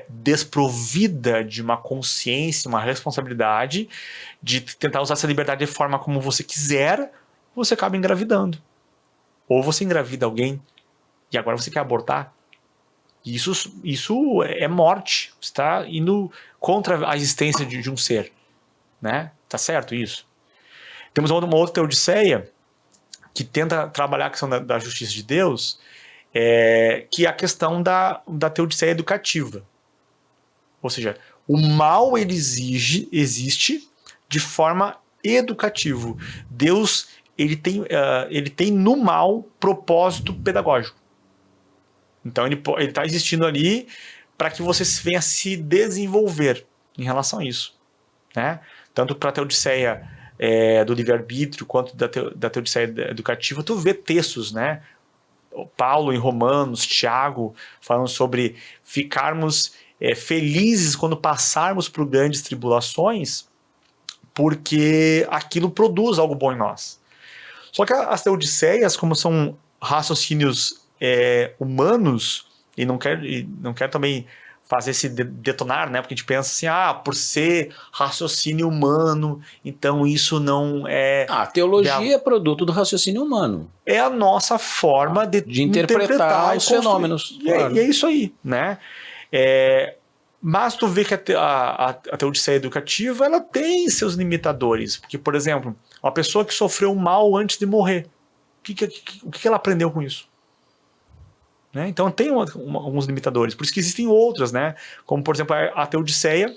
Speaker 2: desprovida de uma consciência, uma responsabilidade de tentar usar essa liberdade de forma como você quiser, você acaba engravidando. Ou você engravida alguém e agora você quer abortar. Isso é morte. Você está indo contra a existência de um ser. Né? Tá certo isso? Temos uma outra teodiceia que tenta trabalhar a questão da justiça de Deus, que é a questão da teodiceia educativa. Ou seja, o mal ele existe de forma educativa. Deus ele tem no mal propósito pedagógico. Então ele está existindo ali para que você venha se desenvolver em relação a isso. Né? Tanto para a teodiceia do livre-arbítrio quanto da teodiceia educativa, tu vê textos, né? Paulo em Romanos, Tiago, falando sobre ficarmos felizes quando passarmos por grandes tribulações, porque aquilo produz algo bom em nós. Só que as teodiceias, como são raciocínios humanos, e não quero também fazer esse detonar, né? Porque a gente pensa assim, por ser raciocínio humano, então isso não é...
Speaker 1: A teologia é produto do raciocínio humano.
Speaker 2: É a nossa forma de
Speaker 1: interpretar os fenômenos.
Speaker 2: E é isso aí, né? Mas tu vê que a teodiceia educativa, ela tem seus limitadores. Porque, por exemplo, uma pessoa que sofreu mal antes de morrer, o que ela aprendeu com isso? Né? Então tem alguns limitadores. Por isso que existem outras, né? Como, por exemplo, a teodiceia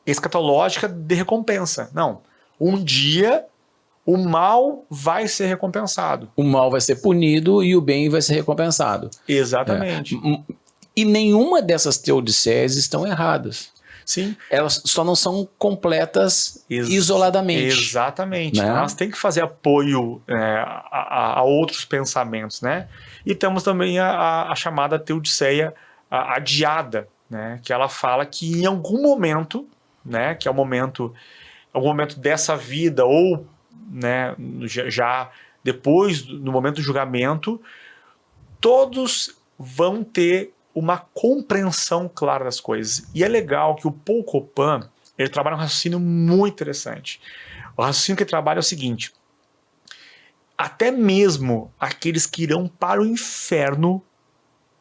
Speaker 2: escatológica de recompensa. Não. Um dia o mal vai ser recompensado.
Speaker 1: O mal vai ser punido e o bem vai ser recompensado.
Speaker 2: Exatamente.
Speaker 1: E nenhuma dessas teodiceias estão erradas.
Speaker 2: Sim.
Speaker 1: Elas só não são completas isoladamente.
Speaker 2: Exatamente.
Speaker 1: Né?
Speaker 2: Elas têm que fazer apoio a outros pensamentos, né? E temos também a chamada teodiceia adiada, né? Que ela fala que em algum momento, né? Que é algum momento dessa vida ou, né? Já depois, no momento do julgamento, todos vão ter uma compreensão clara das coisas. E é legal que o Paul Copan, ele trabalha um raciocínio muito interessante. O raciocínio que ele trabalha é o seguinte: até mesmo aqueles que irão para o inferno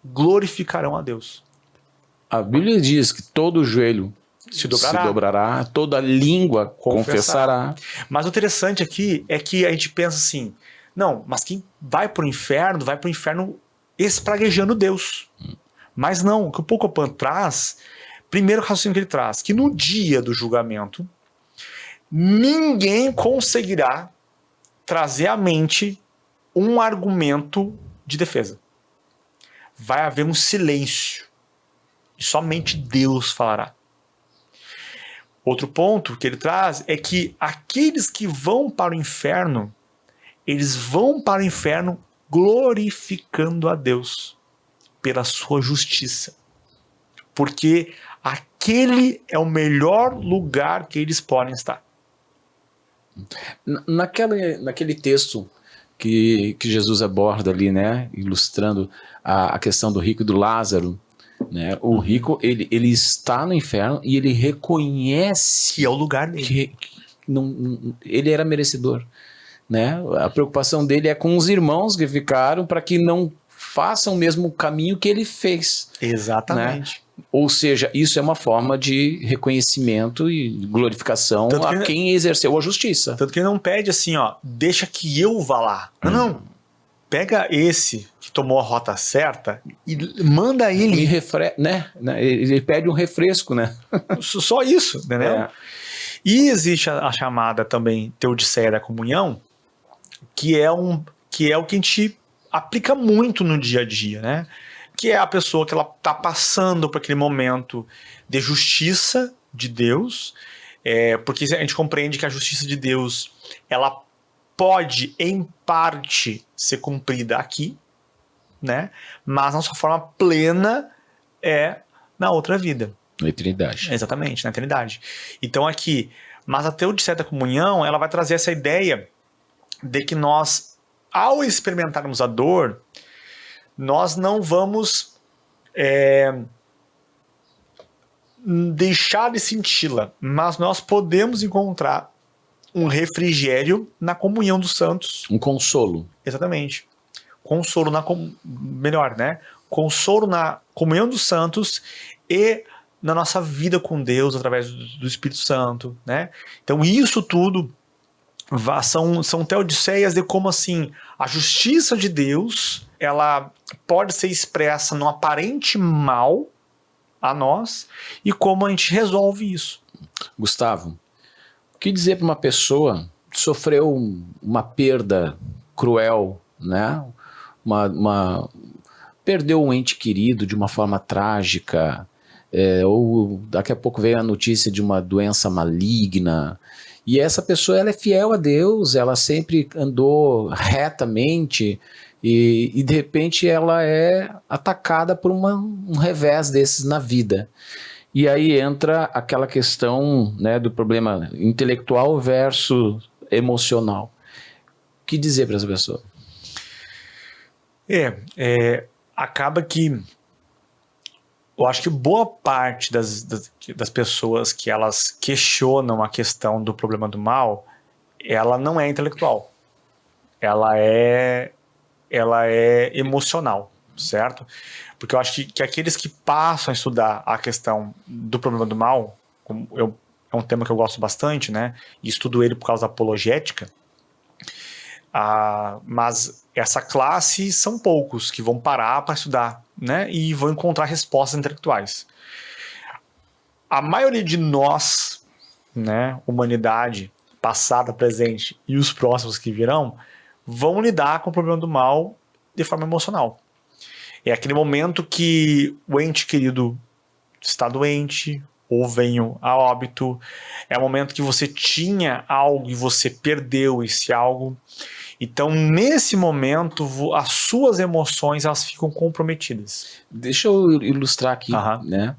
Speaker 2: glorificarão a Deus.
Speaker 1: A Bíblia diz que todo joelho se dobrará, toda língua confessará.
Speaker 2: Mas o interessante aqui é que a gente pensa assim, não, mas quem vai para o inferno espraguejando Deus. Mas não, o que o Paul Copan traz, primeiro raciocínio que ele traz, que no dia do julgamento, ninguém conseguirá trazer à mente um argumento de defesa. Vai haver um silêncio. E somente Deus falará. Outro ponto que ele traz é que aqueles que vão para o inferno, eles vão para o inferno glorificando a Deus pela sua justiça. Porque aquele é o melhor lugar que eles podem estar.
Speaker 1: Naquele texto que Jesus aborda ali, né, ilustrando a questão do rico e do Lázaro, né, o rico ele está no inferno e ele reconhece
Speaker 2: que é o lugar dele,
Speaker 1: que ele era merecedor, né? A preocupação dele é com os irmãos que ficaram para que não façam o mesmo caminho que ele fez.
Speaker 2: Exatamente.
Speaker 1: Né? Ou seja, isso é uma forma de reconhecimento e glorificação a quem exerceu a justiça.
Speaker 2: Tanto que ele não pede assim, deixa que eu vá lá. Não. Pega esse que tomou a rota certa e manda ele.
Speaker 1: Né? Ele pede um refresco, né?
Speaker 2: Só isso, entendeu? E existe a chamada também teodiceia da comunhão, que é o que a gente aplica muito no dia a dia, né? Que é a pessoa que ela está passando por aquele momento de justiça de Deus, porque a gente compreende que a justiça de Deus ela pode, em parte, ser cumprida aqui, né? Mas na sua forma plena é na outra vida.
Speaker 1: Na eternidade.
Speaker 2: Exatamente, na eternidade. Então aqui, mas a teodiceia da comunhão, ela vai trazer essa ideia de que nós, ao experimentarmos a dor, nós não vamos deixar de senti-la, mas nós podemos encontrar um refrigério na comunhão dos santos.
Speaker 1: Um consolo.
Speaker 2: Exatamente. Consolo melhor, né? Consolo na comunhão dos santos e na nossa vida com Deus através do Espírito Santo, né? Então isso tudo são teodiceias de como assim a justiça de Deus ela pode ser expressa no aparente mal a nós e como a gente resolve isso.
Speaker 1: Gustavo, o que dizer para uma pessoa que sofreu uma perda cruel, né? Perdeu um ente querido de uma forma trágica, ou daqui a pouco veio a notícia de uma doença maligna, e essa pessoa ela é fiel a Deus, ela sempre andou retamente, E de repente ela é atacada por um revés desses na vida. E aí entra aquela questão, né, do problema intelectual versus emocional. O que dizer para essa pessoa?
Speaker 2: Acaba que eu acho que boa parte das pessoas que elas questionam a questão do problema do mal, ela não é intelectual. Ela é emocional, certo? Porque eu acho que aqueles que passam a estudar a questão do problema do mal, é um tema que eu gosto bastante, né? E estudo ele por causa da apologética. Mas essa classe são poucos que vão parar para estudar, né? E vão encontrar respostas intelectuais. A maioria de nós, né, humanidade, passada, presente e os próximos que virão, vão lidar com o problema do mal de forma emocional. É aquele momento que o ente querido está doente ou venho a óbito. É o momento que você tinha algo e você perdeu esse algo. Então, nesse momento, as suas emoções elas ficam comprometidas.
Speaker 1: Deixa eu ilustrar aqui, né?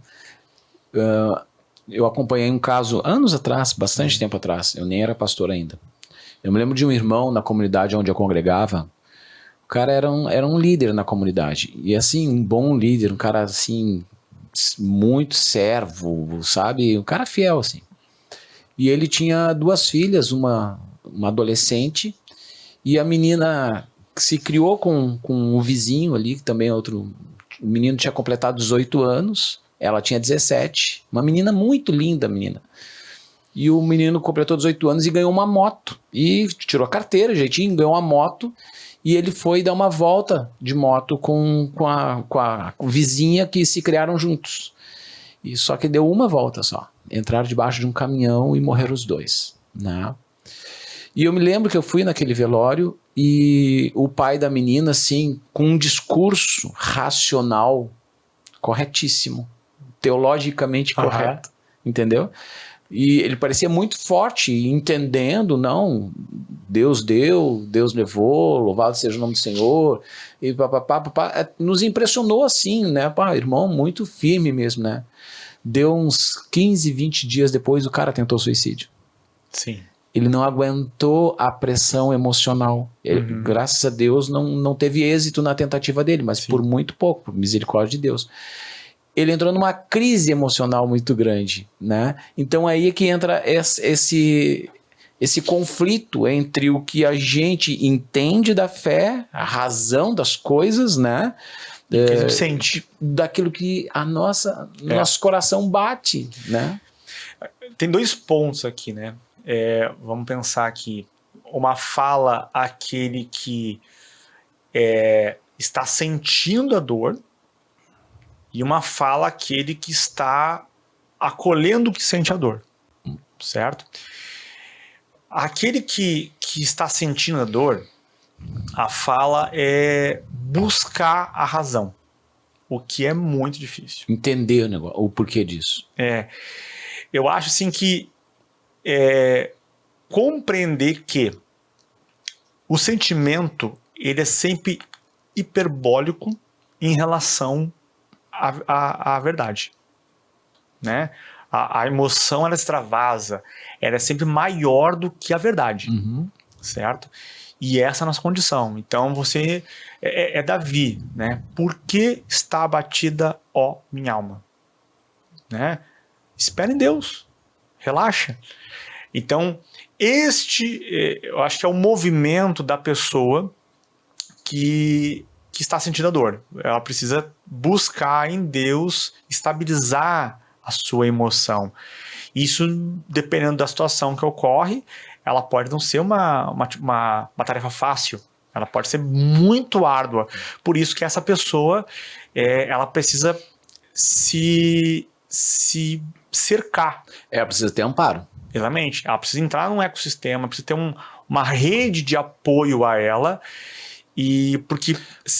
Speaker 1: Eu acompanhei um caso anos atrás, bastante tempo atrás. Eu nem era pastor ainda. Eu me lembro de um irmão na comunidade onde eu congregava. O cara era um líder na comunidade. E assim, um bom líder, um cara assim, muito servo, sabe? Um cara fiel, assim. E ele tinha 2 filhas, uma adolescente, e a menina se criou com um vizinho ali, que também é outro. O menino tinha completado 18 anos, ela tinha 17. Uma menina muito linda, menina. E o menino completou 18 anos e ganhou uma moto. E tirou a carteira, jeitinho, ganhou uma moto. E ele foi dar uma volta de moto com a vizinha que se criaram juntos. E só que deu uma volta só. Entraram debaixo de um caminhão e morreram os 2, né? E eu me lembro que eu fui naquele velório e o pai da menina, assim, com um discurso racional corretíssimo, teologicamente correto, entendeu? E ele parecia muito forte, entendendo, não, Deus deu, Deus levou, louvado seja o nome do Senhor, e papapá, nos impressionou assim, né? Pá, irmão muito firme mesmo, né? Deu uns 15, 20 dias depois, o cara tentou suicídio.
Speaker 2: Sim.
Speaker 1: Ele não aguentou a pressão emocional. Ele, graças a Deus, não teve êxito na tentativa dele, mas por muito pouco, por misericórdia de Deus. Ele entrou numa crise emocional muito grande, né? Então aí é que entra esse conflito entre o que a gente entende da fé, a razão das coisas, né?
Speaker 2: Que a gente sente.
Speaker 1: Daquilo que nosso coração bate, né?
Speaker 2: Tem 2 pontos aqui, né? Vamos pensar aqui. Uma fala aquele que está sentindo a dor, e uma fala aquele que está acolhendo o que sente a dor, certo? Aquele que está sentindo a dor, a fala é buscar a razão, o que é muito difícil.
Speaker 1: Entender o negócio, o porquê disso.
Speaker 2: Eu acho assim que compreender que o sentimento ele é sempre hiperbólico em relação à verdade, né? A emoção ela extravasa, ela é sempre maior do que a verdade, certo? E essa é a nossa condição. Então você é Davi, né? Por que está abatida, ó minha alma? Né? Espera em Deus, relaxa. Então eu acho que é o movimento da pessoa que está sentindo a dor. Ela precisa buscar em Deus estabilizar a sua emoção. Isso, dependendo da situação que ocorre, ela pode não ser uma tarefa fácil. Ela pode ser muito árdua. Por isso que essa pessoa ela precisa se cercar.
Speaker 1: Ela precisa ter amparo.
Speaker 2: Exatamente. Ela precisa entrar num ecossistema, precisa ter uma rede de apoio a ela. E porque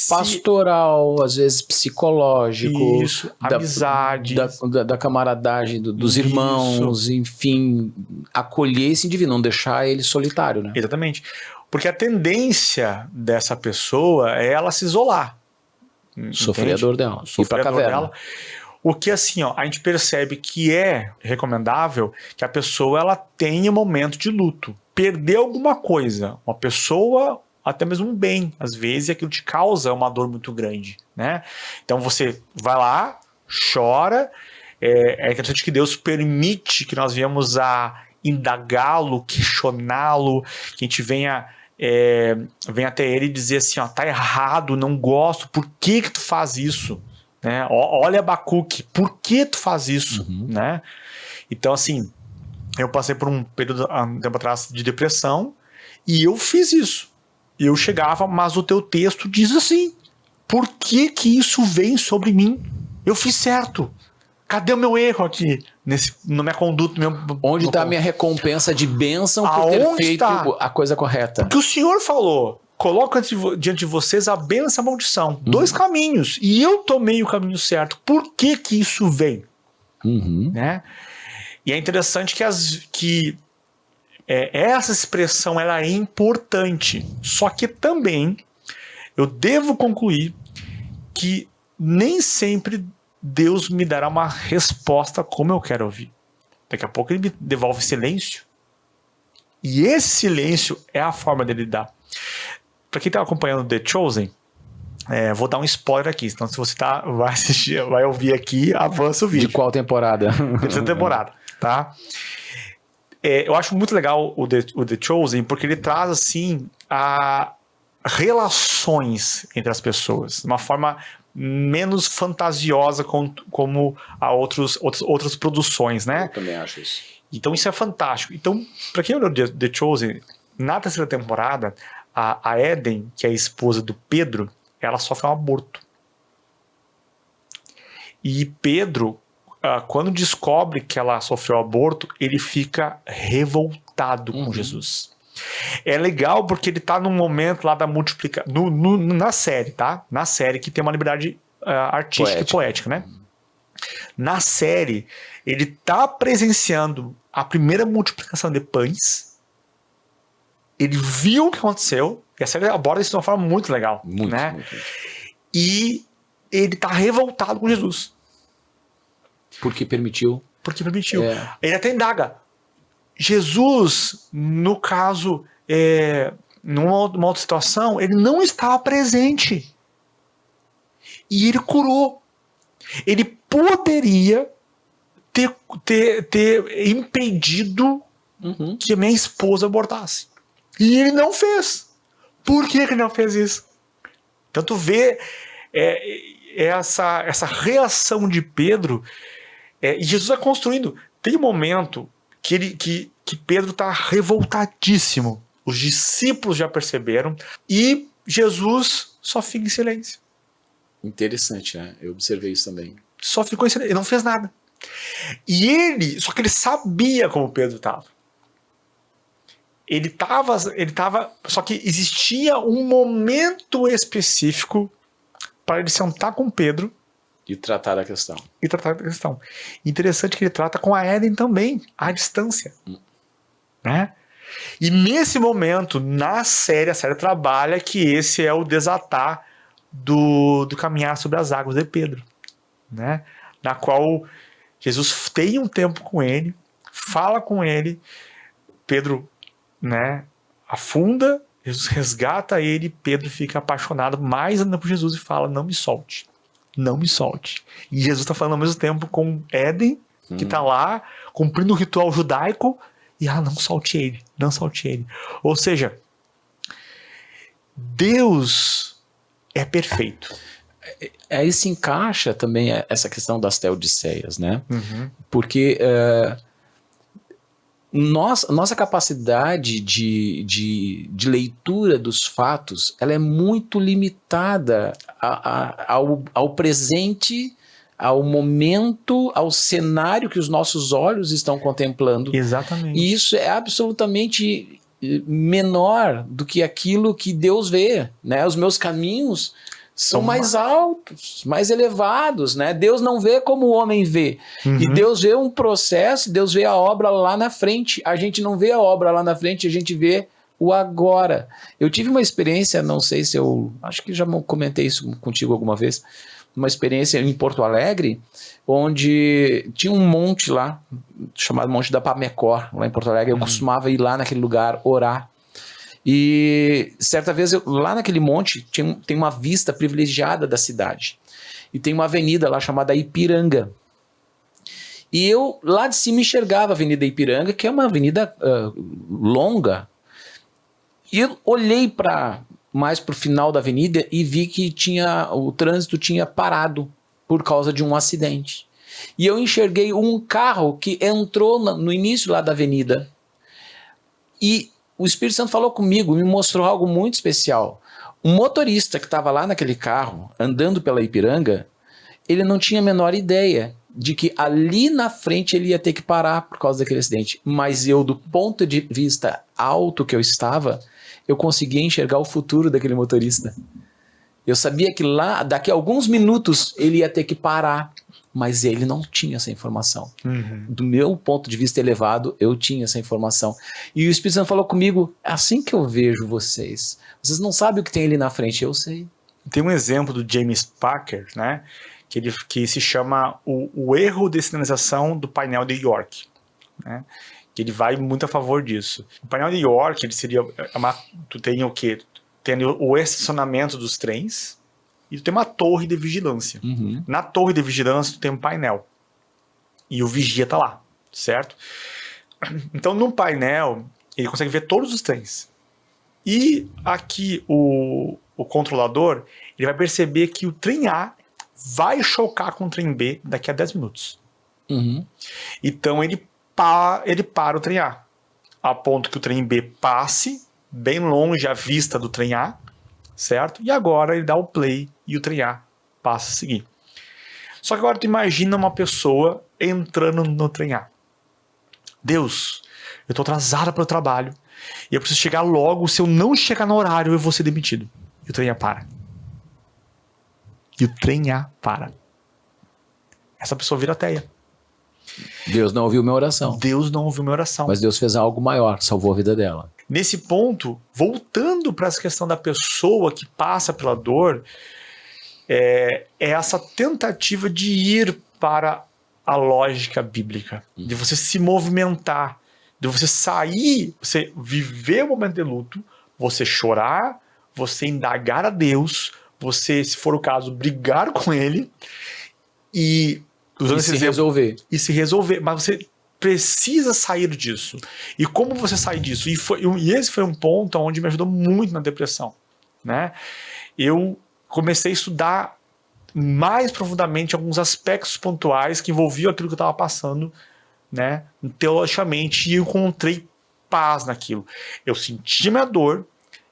Speaker 1: pastoral, às vezes psicológico,
Speaker 2: isso, amizade,
Speaker 1: da camaradagem dos irmãos, enfim, acolher esse indivíduo, não deixar ele solitário, né?
Speaker 2: Exatamente. Porque a tendência dessa pessoa é ela se isolar.
Speaker 1: Sofrer a dor dela. Ir pra caverna.
Speaker 2: O que assim, ó, a gente percebe que é recomendável que a pessoa ela tenha um momento de luto. Perder alguma coisa, uma pessoa, até mesmo um bem, às vezes aquilo te causa uma dor muito grande, né? Então você vai lá, chora, é interessante que Deus permite que nós venhamos a indagá-lo, questioná-lo, que a gente venha até ele e dizer assim, ó, tá errado, não gosto, por que tu faz isso? Né? Olha, Abacuque, por que tu faz isso? Né? Então, assim, eu passei por um período, há um tempo atrás, de depressão, e eu fiz isso. Eu chegava, mas o teu texto diz assim, por que que isso vem sobre mim? Eu fiz certo. Cadê o meu erro aqui? Na minha conduta?
Speaker 1: Onde está a minha recompensa de bênção por ter feito a coisa correta?
Speaker 2: Porque o Senhor falou, coloca diante de vocês a bênção e a maldição. 2 caminhos. E eu tomei o caminho certo. Por que que isso vem? Né? E é interessante que essa expressão ela é importante. Só que também eu devo concluir que nem sempre Deus me dará uma resposta como eu quero ouvir. Daqui a pouco ele me devolve silêncio. E esse silêncio é a forma dele dar. Para quem está acompanhando The Chosen, vou dar um spoiler aqui. Então, se você vai assistir, vai ouvir aqui, avança o vídeo.
Speaker 1: De qual temporada?
Speaker 2: Terceira temporada, tá? Eu acho muito legal o The Chosen, porque ele traz, assim, relações entre as pessoas. De uma forma menos fantasiosa como a outras produções, né?
Speaker 1: Eu também acho isso.
Speaker 2: Então isso é fantástico. Então, para quem olhou The Chosen, na terceira temporada, a Eden, que é a esposa do Pedro, ela sofre um aborto. E Pedro, quando descobre que ela sofreu aborto, ele fica revoltado com Jesus. É legal porque ele tá num momento lá da multiplicação, na série, tá? Na série que tem uma liberdade artística e poética, né? Na série, ele tá presenciando a primeira multiplicação de pães. Ele viu o que aconteceu, e a série aborda isso de uma forma muito legal, né? Muito. E ele tá revoltado com Jesus.
Speaker 1: Porque permitiu.
Speaker 2: Porque permitiu. Ele até indaga. Jesus, no caso, numa outra situação, ele não estava presente. E ele curou. Ele poderia ter impedido que a minha esposa abortasse. E ele não fez. Por que ele não fez isso? Então tu vê essa reação de Pedro, e Jesus vai construindo. Tem um momento que Pedro está revoltadíssimo. Os discípulos já perceberam e Jesus só fica em silêncio.
Speaker 1: Interessante, né? Eu observei isso também.
Speaker 2: Só ficou em silêncio, ele não fez nada. Só que ele sabia como Pedro estava. Ele estava, só que existia um momento específico para ele sentar com Pedro
Speaker 1: e tratar da questão.
Speaker 2: Interessante que ele trata com a Eden também, à distância. Né? E nesse momento, a série trabalha que esse é o desatar do caminhar sobre as águas de Pedro. Né? Na qual Jesus tem um tempo com ele, fala com ele, Pedro, né, afunda, Jesus resgata ele, Pedro fica apaixonado mais ainda por Jesus e fala, não me solte. Não me solte. E Jesus está falando ao mesmo tempo com Eden, que está lá, cumprindo o ritual judaico, e não solte ele, não solte ele. Ou seja, Deus é perfeito.
Speaker 1: Aí se encaixa também essa questão das teodiceias, né? Porque nossa capacidade de leitura dos fatos, ela é muito limitada ao presente, ao momento, ao cenário que os nossos olhos estão contemplando.
Speaker 2: Exatamente.
Speaker 1: E isso é absolutamente menor do que aquilo que Deus vê, né? Os meus caminhos são mais altos, mais elevados, né? Deus não vê como o homem vê. E Deus vê um processo, Deus vê a obra lá na frente. A gente não vê a obra lá na frente, a gente vê o agora. Eu tive uma experiência, não sei se acho que já comentei isso contigo alguma vez, uma experiência em Porto Alegre, onde tinha um monte lá, chamado Monte da Pamecor, lá em Porto Alegre. Eu costumava ir lá naquele lugar orar. E certa vez, lá naquele monte, tem uma vista privilegiada da cidade. E tem uma avenida lá chamada Ipiranga. E eu, lá de cima, enxergava a Avenida Ipiranga, que é uma avenida longa. E eu olhei mais para o final da avenida e vi que o trânsito tinha parado por causa de um acidente. E eu enxerguei um carro que entrou no início lá da avenida. E o Espírito Santo falou comigo, me mostrou algo muito especial. O motorista que estava lá naquele carro, andando pela Ipiranga, ele não tinha a menor ideia de que ali na frente ele ia ter que parar por causa daquele acidente. Mas eu, do ponto de vista alto que eu estava, eu conseguia enxergar o futuro daquele motorista. Eu sabia que lá, daqui a alguns minutos, ele ia ter que parar, mas ele não tinha essa informação. Do meu ponto de vista elevado, eu tinha essa informação. E o Espírito Santo falou comigo, é assim que eu vejo vocês. Vocês não sabem o que tem ali na frente, eu sei.
Speaker 2: Tem um exemplo do James Packer, né? Que se chama o erro de sinalização do painel de York, né? Que ele vai muito a favor disso. O painel de York, ele seria tu tem o quê? Tem o estacionamento dos trens e tu tem uma torre de vigilância. Na torre de vigilância tu tem um painel e o vigia tá lá, certo? Então no painel ele consegue ver todos os trens. E aqui o controlador, ele vai perceber que o trem A vai chocar com o trem B daqui a 10 minutos. Então ele para o trem A, a ponto que o trem B passe bem longe à vista do trem A, certo? E agora ele dá o play e o trem A passa a seguir. Só que agora tu imagina uma pessoa entrando no trem A. Deus, eu tô atrasada para o trabalho e eu preciso chegar logo, se eu não chegar no horário eu vou ser demitido. E o trem A para. E o trem A para. Essa pessoa vira ateia.
Speaker 1: Deus não ouviu minha oração.
Speaker 2: Deus não ouviu minha oração.
Speaker 1: Mas Deus fez algo maior, salvou a vida dela.
Speaker 2: Nesse ponto, voltando para essa questão da pessoa que passa pela dor, é essa tentativa de ir para a lógica bíblica, de você se movimentar, de você sair, você viver o momento de luto, você chorar, você indagar a Deus, você, se for o caso, brigar com ele e se resolver. Mas você precisa sair disso. E como você sai disso? E esse foi um ponto onde me ajudou muito na depressão, né? Eu comecei a estudar mais profundamente alguns aspectos pontuais que envolviam aquilo que eu estava passando, né, teologicamente, e eu encontrei paz naquilo. Eu senti minha dor,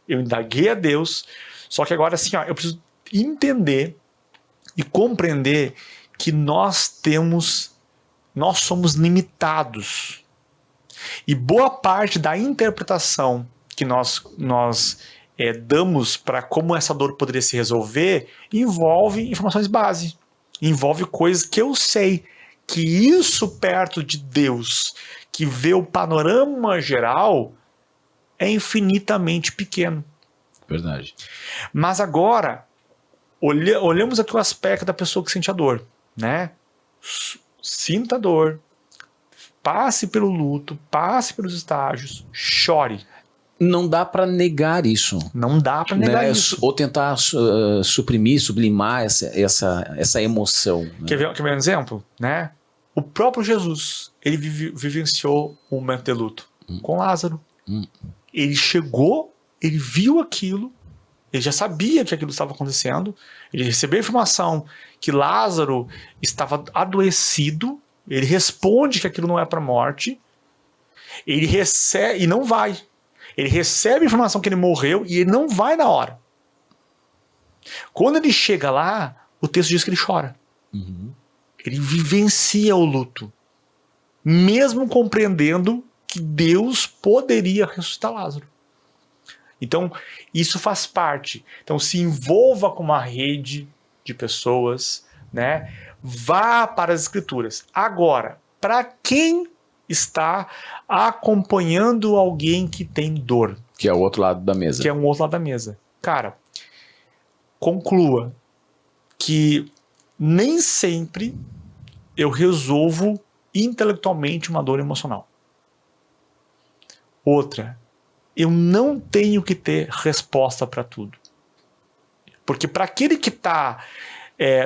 Speaker 2: eu indaguei a Deus, só que agora assim, eu preciso entender e compreender que nós somos limitados. E boa parte da interpretação que nós damos para como essa dor poderia se resolver envolve informações base, envolve coisas que eu sei, que isso perto de Deus, que vê o panorama geral, é infinitamente pequeno.
Speaker 1: Verdade.
Speaker 2: Mas agora, olhamos aqui o aspecto da pessoa que sente a dor, né? Sinta a dor, passe pelo luto, passe pelos estágios, chore.
Speaker 1: Não dá para negar isso.
Speaker 2: Não dá para negar isso.
Speaker 1: Ou tentar suprimir, sublimar essa emoção. Né?
Speaker 2: Quer ver um exemplo? Né? O próprio Jesus, ele vivenciou um momento de luto com Lázaro. Ele chegou, ele viu aquilo, ele já sabia que aquilo estava acontecendo, ele recebeu a informação que Lázaro estava adoecido, ele responde que aquilo não é para morte, ele recebe e não vai. Ele recebe a informação que ele morreu e ele não vai na hora. Quando ele chega lá, o texto diz que ele chora. Ele vivencia o luto, mesmo compreendendo que Deus poderia ressuscitar Lázaro. Então, isso faz parte. Então, se envolva com uma rede de pessoas, né? Vá para as Escrituras. Agora, para quem está acompanhando alguém que tem dor,
Speaker 1: Que é o outro lado da mesa.
Speaker 2: Que é um outro lado da mesa. Cara, conclua que nem sempre eu resolvo intelectualmente uma dor emocional. Outra, eu não tenho que ter resposta para tudo. Porque para aquele que está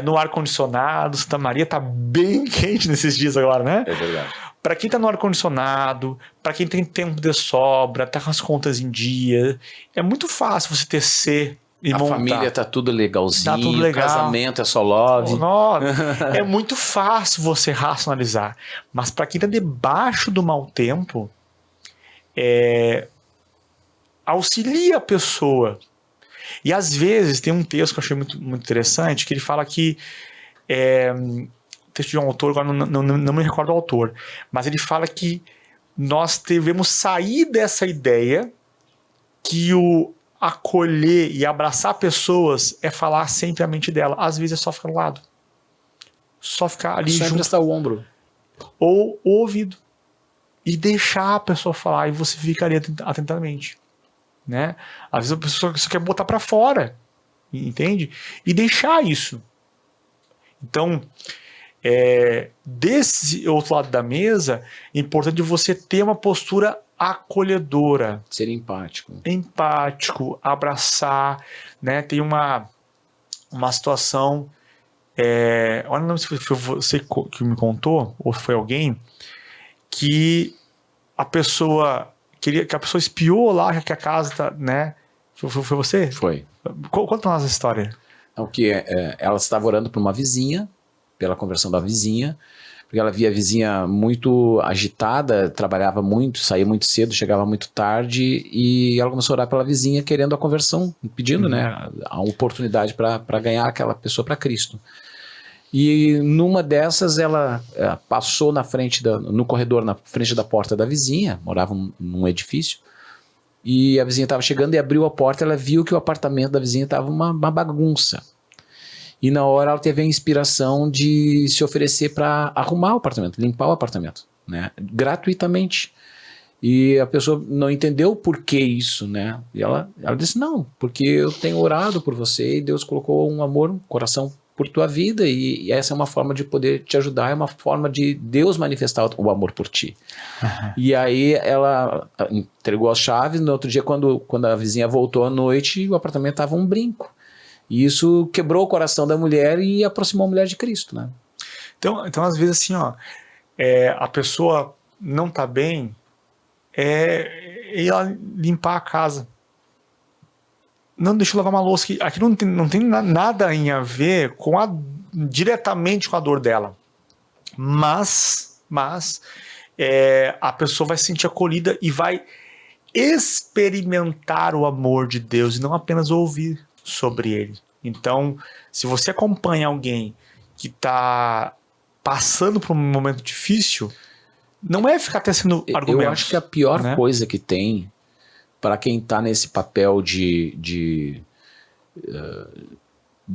Speaker 2: no ar-condicionado, Santa Maria está bem quente nesses dias agora, né?
Speaker 1: É verdade.
Speaker 2: Para quem está no ar-condicionado, para quem tem tempo de sobra, tá com as contas em dia, é muito fácil você tecer e
Speaker 1: a
Speaker 2: montar.
Speaker 1: família tá tudo legalzinho,
Speaker 2: Tá tudo legal.
Speaker 1: O casamento é só love.
Speaker 2: É muito fácil você racionalizar. Mas para quem está debaixo do mau tempo, auxilia a pessoa. E às vezes tem um texto que eu achei muito, muito interessante, que ele fala que texto de um autor, agora não me recordo o autor, mas ele fala que nós devemos sair dessa ideia que o acolher e abraçar pessoas é falar sempre a mente dela. Às vezes é só ficar do lado. Só ficar ali
Speaker 1: só
Speaker 2: junto.
Speaker 1: emprestar o ombro.
Speaker 2: Ou o ouvido. E deixar a pessoa falar e você fica ali atentamente. Né? Às vezes a pessoa só quer botar pra fora. Entende? E deixar isso. Então, desse outro lado da mesa, é importante você ter uma postura acolhedora.
Speaker 1: Ser empático.
Speaker 2: Empático, abraçar, né? Tem uma situação, olha, não sei se foi você que me contou, ou foi alguém, que a pessoa queria, que a pessoa espiou lá que a casa tá, né? Foi você?
Speaker 1: Foi.
Speaker 2: Conta nós a história.
Speaker 1: Então, ela estava orando por uma vizinha, pela conversão da vizinha, porque ela via a vizinha muito agitada, trabalhava muito, saía muito cedo, chegava muito tarde, e ela começou a orar pela vizinha querendo a conversão, pedindo, né, a oportunidade para ganhar aquela pessoa para Cristo. E numa dessas ela passou no corredor, na frente da porta da vizinha, moravam num edifício, e a vizinha estava chegando e abriu a porta, ela viu que o apartamento da vizinha estava uma bagunça. E na hora ela teve a inspiração de se oferecer para arrumar o apartamento, limpar o apartamento, né? Gratuitamente. E a pessoa não entendeu por que isso, né? E ela disse, não, porque eu tenho orado por você e Deus colocou um amor no coração por tua vida e essa é uma forma de poder te ajudar, é uma forma de Deus manifestar o amor por ti. Uhum. E aí ela entregou as chaves, no outro dia quando a vizinha voltou à noite, o apartamento estava um brinco. E isso quebrou o coração da mulher e aproximou a mulher de Cristo, né?
Speaker 2: Então às vezes assim, a pessoa não tá bem, ela limpar a casa. Não, deixa eu lavar uma louça. Aqui não tem nada a ver diretamente com a dor dela. Mas a pessoa vai se sentir acolhida e vai experimentar o amor de Deus e não apenas ouvir sobre ele. Então, se você acompanha alguém que está passando por um momento difícil, não é ficar tecendo argumentos.
Speaker 1: Eu acho que a pior coisa que tem para quem está nesse papel de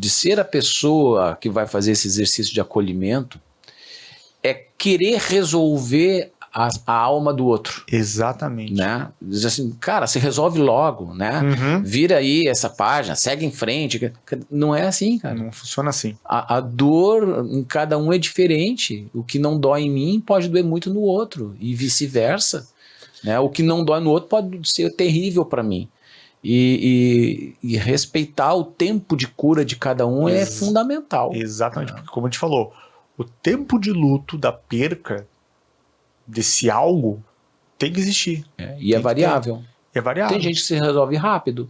Speaker 1: ser a pessoa que vai fazer esse exercício de acolhimento é querer resolver a alma do outro.
Speaker 2: Exatamente.
Speaker 1: Né? Diz assim, cara, se resolve logo, né? Uhum. Vira aí essa página, segue em frente. Não é assim, cara.
Speaker 2: Não funciona assim.
Speaker 1: A dor em cada um é diferente. O que não dói em mim pode doer muito no outro e vice-versa. Né? O que não dói no outro pode ser terrível para mim. E respeitar o tempo de cura de cada um é fundamental.
Speaker 2: Exatamente, porque como a gente falou, o tempo de luto da perca desse algo tem que existir.
Speaker 1: E é variável.
Speaker 2: É variável.
Speaker 1: Tem gente que se resolve rápido.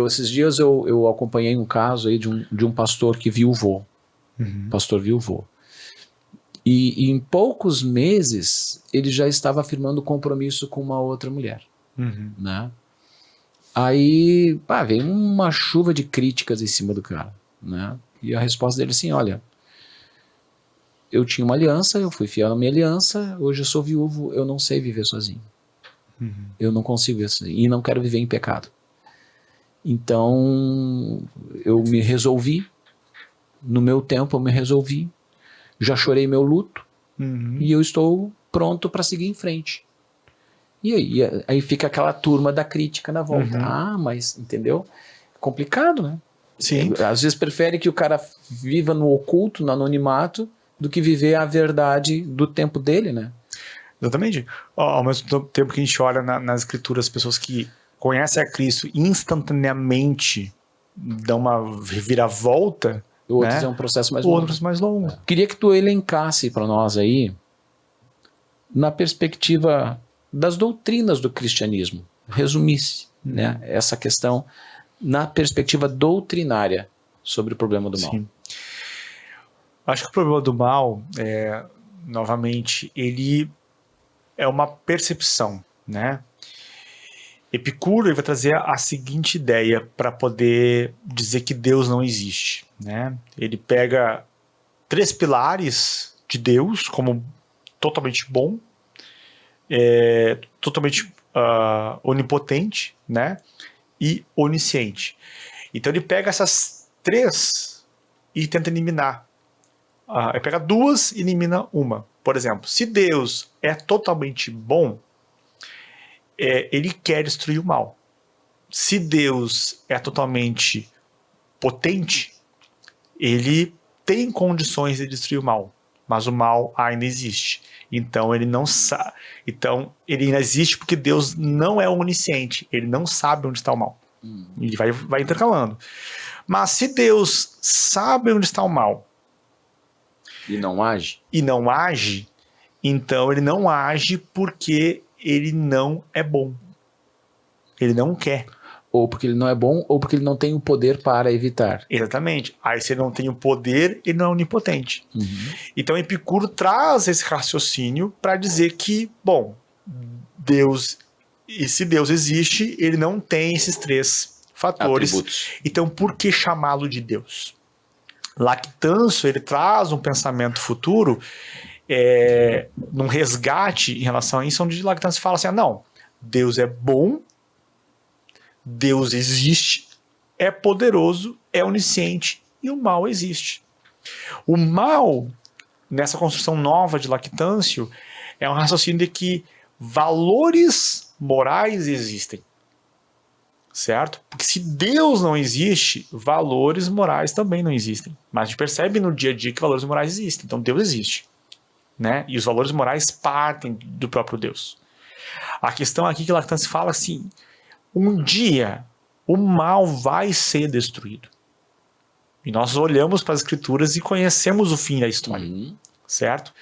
Speaker 1: Esses dias eu acompanhei um caso aí de um pastor que viuvou.
Speaker 2: Uhum.
Speaker 1: Pastor viuvou. E em poucos meses ele já estava firmando compromisso com uma outra mulher.
Speaker 2: Uhum.
Speaker 1: Né? Aí veio uma chuva de críticas em cima do cara. Né? E a resposta dele assim, olha, eu tinha uma aliança, eu fui fiel na minha aliança, hoje eu sou viúvo, eu não sei viver sozinho.
Speaker 2: Uhum.
Speaker 1: Eu não consigo viver sozinho e não quero viver em pecado. Então eu me resolvi, no meu tempo eu me resolvi, já chorei meu luto,
Speaker 2: uhum.
Speaker 1: e eu estou pronto para seguir em frente. E aí fica aquela turma da crítica na volta.
Speaker 2: Uhum.
Speaker 1: Ah, mas, entendeu? Complicado, né?
Speaker 2: Sim.
Speaker 1: Às vezes prefere que o cara viva no oculto, no anonimato, do que viver a verdade do tempo dele, né?
Speaker 2: Exatamente. Ao mesmo tempo que a gente olha nas escrituras, pessoas que conhecem a Cristo instantaneamente dão uma reviravolta,
Speaker 1: Outros
Speaker 2: né?
Speaker 1: é um processo mais longo.
Speaker 2: Outros mais longos.
Speaker 1: Queria que tu elencasse para nós aí, na perspectiva das doutrinas do cristianismo, resumisse, né, essa questão na perspectiva doutrinária sobre o problema do mal.
Speaker 2: Sim. Acho que o problema do mal, novamente, ele é uma percepção, né? Epicuro ele vai trazer a seguinte ideia para poder dizer que Deus não existe, né? Ele pega 3 pilares de Deus como totalmente bom, totalmente onipotente, né? E onisciente. Então ele pega essas 3 e tenta eliminar. Ele pega 2 e elimina uma. Por exemplo, se Deus é totalmente bom, ele quer destruir o mal. Se Deus é totalmente potente, ele tem condições de destruir o mal, mas o mal ainda existe. Então ele não sabe. Então ele ainda existe porque Deus não é onisciente. Ele não sabe onde está o mal. Ele vai intercalando. Mas se Deus sabe onde está o mal
Speaker 1: e não age,
Speaker 2: então ele não age porque ele não é bom. Ele não quer.
Speaker 1: Ou porque ele não é bom, ou porque ele não tem o poder para evitar.
Speaker 2: Exatamente. Aí se ele não tem o poder, ele não é onipotente. Então Epicuro traz esse raciocínio para dizer que, bom, Deus, e se Deus existe, ele não tem esses 3 fatores.
Speaker 1: Atributos.
Speaker 2: Então por que chamá-lo de Deus? Lactâncio, ele traz um pensamento futuro, num resgate em relação a isso, onde Lactâncio fala assim, não, Deus é bom, Deus existe, é poderoso, é onisciente e o mal existe. O mal, nessa construção nova de Lactâncio, é um raciocínio de que valores morais existem. Certo? Porque se Deus não existe, valores morais também não existem. Mas a gente percebe no dia a dia que valores morais existem. Então Deus existe. Né? E os valores morais partem do próprio Deus. A questão aqui que Lactâncio fala assim, um dia o mal vai ser destruído. E nós olhamos para as escrituras e conhecemos o fim da história. Certo?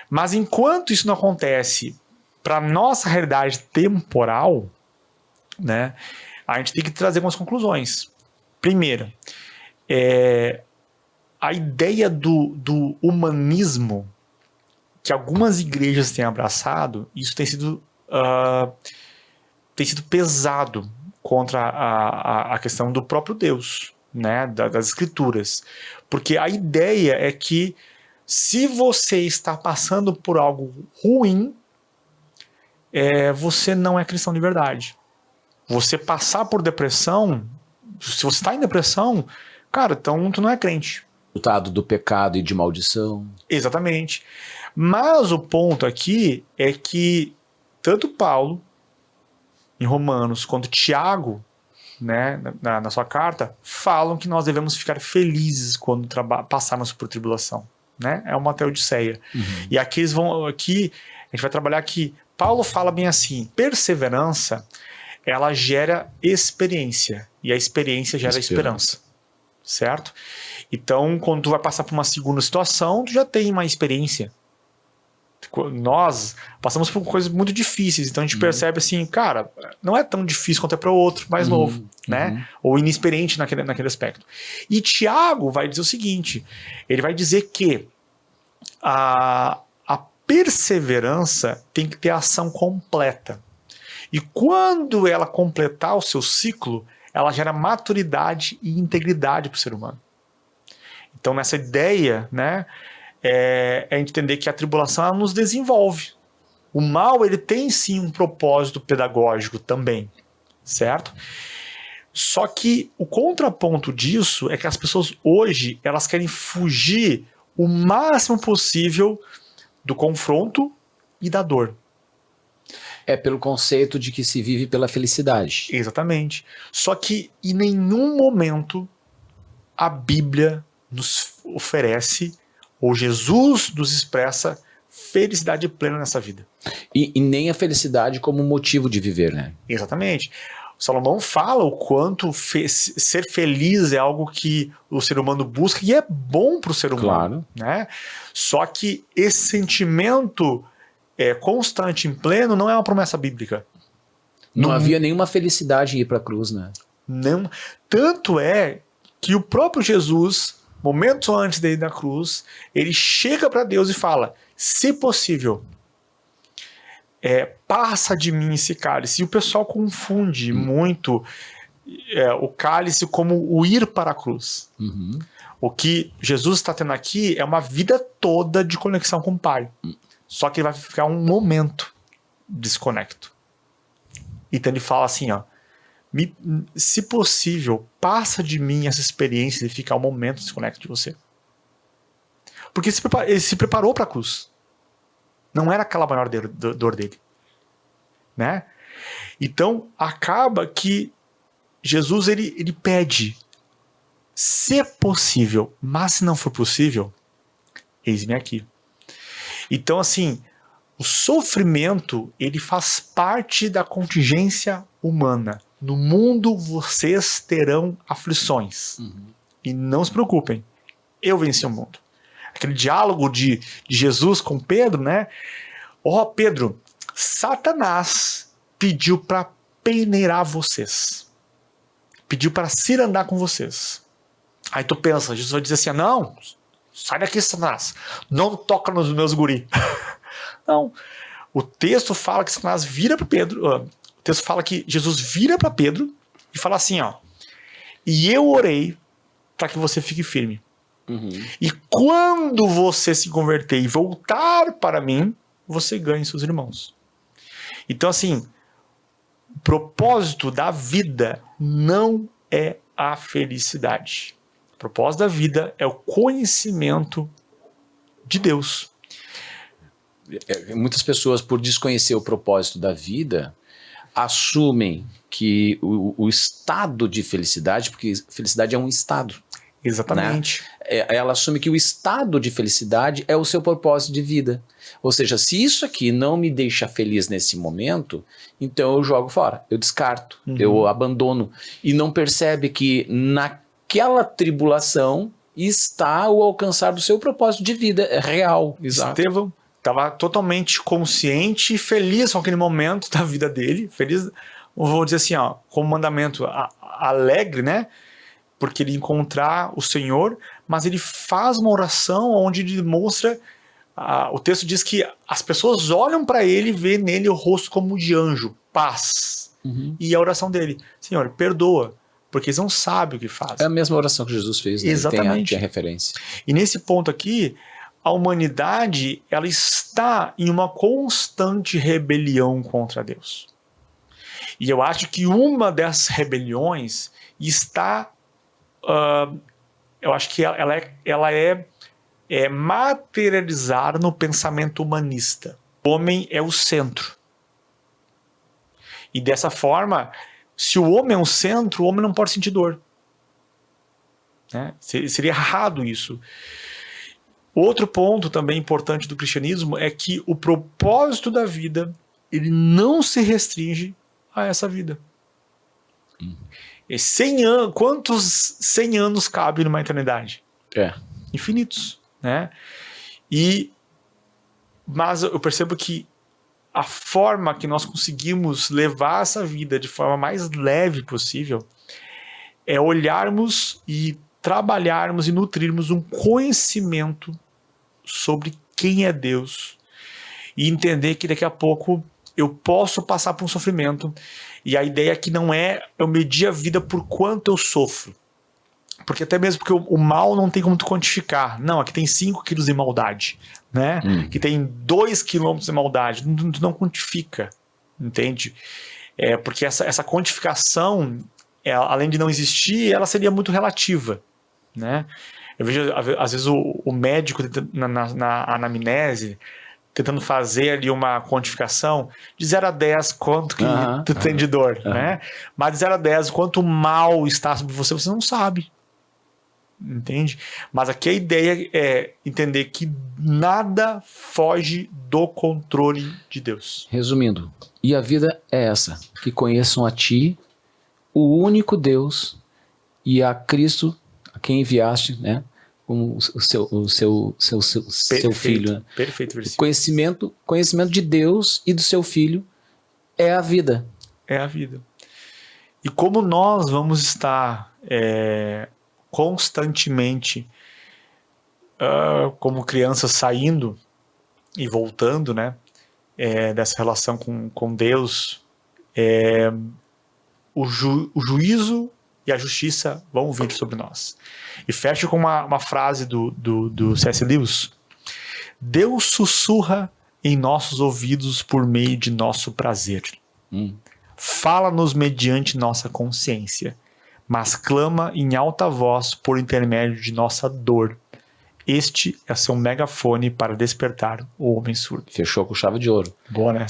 Speaker 2: Mas enquanto isso não acontece para a nossa realidade temporal, né, a gente tem que trazer algumas conclusões. Primeira, a ideia do humanismo que algumas igrejas têm abraçado, isso tem sido pesado contra a questão do próprio Deus, né, das escrituras. Porque a ideia é que se você está passando por algo ruim, você não é cristão de verdade. Você passar por depressão, se você está em depressão, cara, então tu não é crente.
Speaker 1: Resultado do pecado e de maldição.
Speaker 2: Exatamente. Mas o ponto aqui é que tanto Paulo, em Romanos, quanto Tiago, né, na sua carta, falam que nós devemos ficar felizes quando passarmos por tribulação. Né? É uma teodiceia. E aqui a gente vai trabalhar que Paulo fala bem assim, perseverança, ela gera experiência, e a experiência gera esperança, certo? Então, quando tu vai passar por uma segunda situação, tu já tem uma experiência. Nós passamos por coisas muito difíceis, então a gente percebe assim, cara, não é tão difícil quanto é para o outro mais novo, né? Ou inexperiente naquele aspecto. E Tiago vai dizer o seguinte, ele vai dizer que a perseverança tem que ter ação completa. E quando ela completar o seu ciclo, ela gera maturidade e integridade para o ser humano. Então, nessa ideia, né, é entender que a tribulação ela nos desenvolve. O mal ele tem sim um propósito pedagógico também, certo? Só que o contraponto disso é que as pessoas hoje elas querem fugir o máximo possível do confronto e da dor.
Speaker 1: É pelo conceito de que se vive pela felicidade.
Speaker 2: Exatamente. Só que em nenhum momento a Bíblia nos oferece, ou Jesus nos expressa, felicidade plena nessa vida.
Speaker 1: E nem a felicidade como motivo de viver, né?
Speaker 2: Exatamente. Salomão fala o quanto ser feliz é algo que o ser humano busca e é bom para o ser humano.
Speaker 1: Claro.
Speaker 2: Né? Só que esse sentimento constante em pleno não é uma promessa bíblica.
Speaker 1: Não havia nenhuma felicidade em ir para a cruz, né?
Speaker 2: Não. Tanto é que o próprio Jesus, momentos antes de ir na cruz, ele chega para Deus e fala: se possível, passa de mim esse cálice. E o pessoal confunde muito o cálice como o ir para a cruz.
Speaker 1: Uhum.
Speaker 2: O que Jesus está tendo aqui é uma vida toda de conexão com o Pai. Só que vai ficar um momento desconecto. Então ele fala assim, ó: se possível, passa de mim essa experiência de ficar um momento desconecto de você. Porque ele se preparou para a cruz. Não era aquela maior dor dele. Né? Então, acaba que Jesus ele pede: se possível, mas se não for possível, eis-me aqui. Então, assim, o sofrimento, ele faz parte da contingência humana. No mundo vocês terão aflições. Uhum. E não se preocupem, eu venci o mundo. Aquele diálogo de Jesus com Pedro, né? Ó, Pedro, Satanás pediu para peneirar vocês. Pediu para cirandar com vocês. Aí tu pensa, Jesus vai dizer assim: não, sai daqui, Satanás. Não toca nos meus guri. Não. O texto fala que Satanás vira para Pedro. O texto fala que Jesus vira para Pedro e fala assim, ó: e eu orei para que você fique firme. Uhum. E quando você se converter e voltar para mim, você ganha seus irmãos. Então, assim, o propósito da vida não é a felicidade. O propósito da vida é o conhecimento de Deus.
Speaker 1: Muitas pessoas, por desconhecer o propósito da vida, assumem que o estado de felicidade, porque felicidade é um estado.
Speaker 2: Exatamente.
Speaker 1: Né? Ela assume que o estado de felicidade é o seu propósito de vida. Ou seja, se isso aqui não me deixa feliz nesse momento, então eu jogo fora, eu descarto, eu abandono. E não percebe que naquela tribulação está o alcançar do seu propósito de vida real.
Speaker 2: Exato. Estevão estava totalmente consciente e feliz com aquele momento da vida dele. Feliz, vou dizer assim, ó, como mandamento alegre, né? Porque ele encontrar o Senhor, mas ele faz uma oração onde ele demonstra, o texto diz que as pessoas olham para ele e vê nele o rosto como de anjo, paz. Uhum. E a oração dele: Senhor, perdoa, porque eles não sabem o que fazem.
Speaker 1: É a mesma oração que Jesus fez, né?
Speaker 2: Exatamente.
Speaker 1: Tem a referência.
Speaker 2: E nesse ponto aqui, a humanidade, ela está em uma constante rebelião contra Deus. E eu acho que uma dessas rebeliões está... eu acho que ela é materializada no pensamento humanista. O homem é o centro. E dessa forma, se o homem é o centro, o homem não pode sentir dor. Né? Seria errado isso. Outro ponto também importante do cristianismo é que o propósito da vida, ele não se restringe a essa vida. 100 anos, quantos 100 anos cabe numa eternidade? Infinitos, né? Mas eu percebo que a forma que nós conseguimos levar essa vida de forma mais leve possível é olharmos e trabalharmos e nutrirmos um conhecimento sobre quem é Deus e entender que daqui a pouco eu posso passar por um sofrimento. E a ideia aqui não é eu medir a vida por quanto eu sofro. Porque até mesmo porque o mal não tem como tu quantificar. Não, aqui tem 5 quilos de maldade. Né? Aqui tem 2 quilômetros de maldade. Tu não quantifica. Entende? Porque essa quantificação, além de não existir, ela seria muito relativa. Né? Eu vejo, às vezes, o médico na anamnese tentando fazer ali uma quantificação, de 0 a 10, quanto que tu tem de dor, né? Mas de 0 a 10, quanto mal está sobre você, você não sabe. Entende? Mas aqui a ideia é entender que nada foge do controle de Deus.
Speaker 1: Resumindo, e a vida é essa, que conheçam a Ti, o único Deus, e a Cristo, a quem enviaste, né? Como o seu filho. Né?
Speaker 2: Perfeito versículo.
Speaker 1: Conhecimento de Deus e do seu filho é a vida.
Speaker 2: É a vida. E como nós vamos estar constantemente como crianças saindo e voltando, né, dessa relação com Deus, o juízo e a justiça vão vir sobre nós. E fecho com uma frase do C.S. Lewis: Deus sussurra em nossos ouvidos por meio de nosso prazer. Fala-nos mediante nossa consciência, mas clama em alta voz por intermédio de nossa dor. Este é seu megafone para despertar o homem surdo.
Speaker 1: Fechou com chave de ouro.
Speaker 2: Boa, né?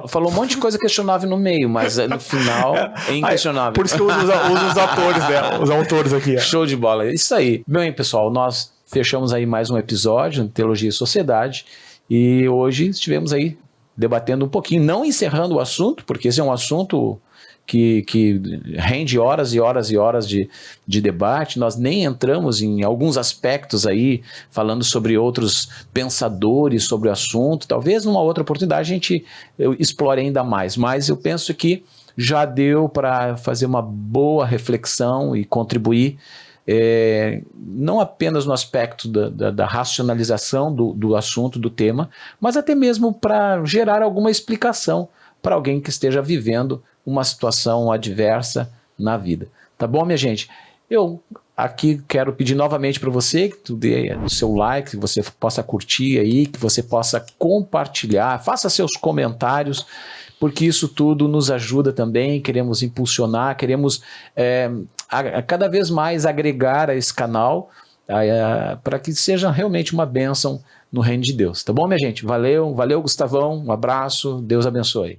Speaker 1: Falou um monte de coisa questionável no meio, mas no final é inquestionável.
Speaker 2: Por isso que eu uso os atores, né? Os autores aqui.
Speaker 1: Show de bola. É isso aí. Bem, pessoal, nós fechamos aí mais um episódio de Teologia e Sociedade e hoje estivemos aí debatendo um pouquinho, não encerrando o assunto, porque esse é um assunto que rende horas e horas e horas de debate. Nós nem entramos em alguns aspectos aí, falando sobre outros pensadores sobre o assunto. Talvez numa outra oportunidade a gente explore ainda mais, mas eu penso que já deu para fazer uma boa reflexão e contribuir, não apenas no aspecto da racionalização do assunto, do tema, mas até mesmo para gerar alguma explicação para alguém que esteja vivendo uma situação adversa na vida. Tá bom, minha gente? Eu aqui quero pedir novamente para você que tu dê o seu like, que você possa curtir aí, que você possa compartilhar, faça seus comentários, porque isso tudo nos ajuda também. Queremos impulsionar, queremos cada vez mais agregar a esse canal para que seja realmente uma bênção no reino de Deus. Tá bom, minha gente? Valeu, Gustavão, um abraço, Deus abençoe.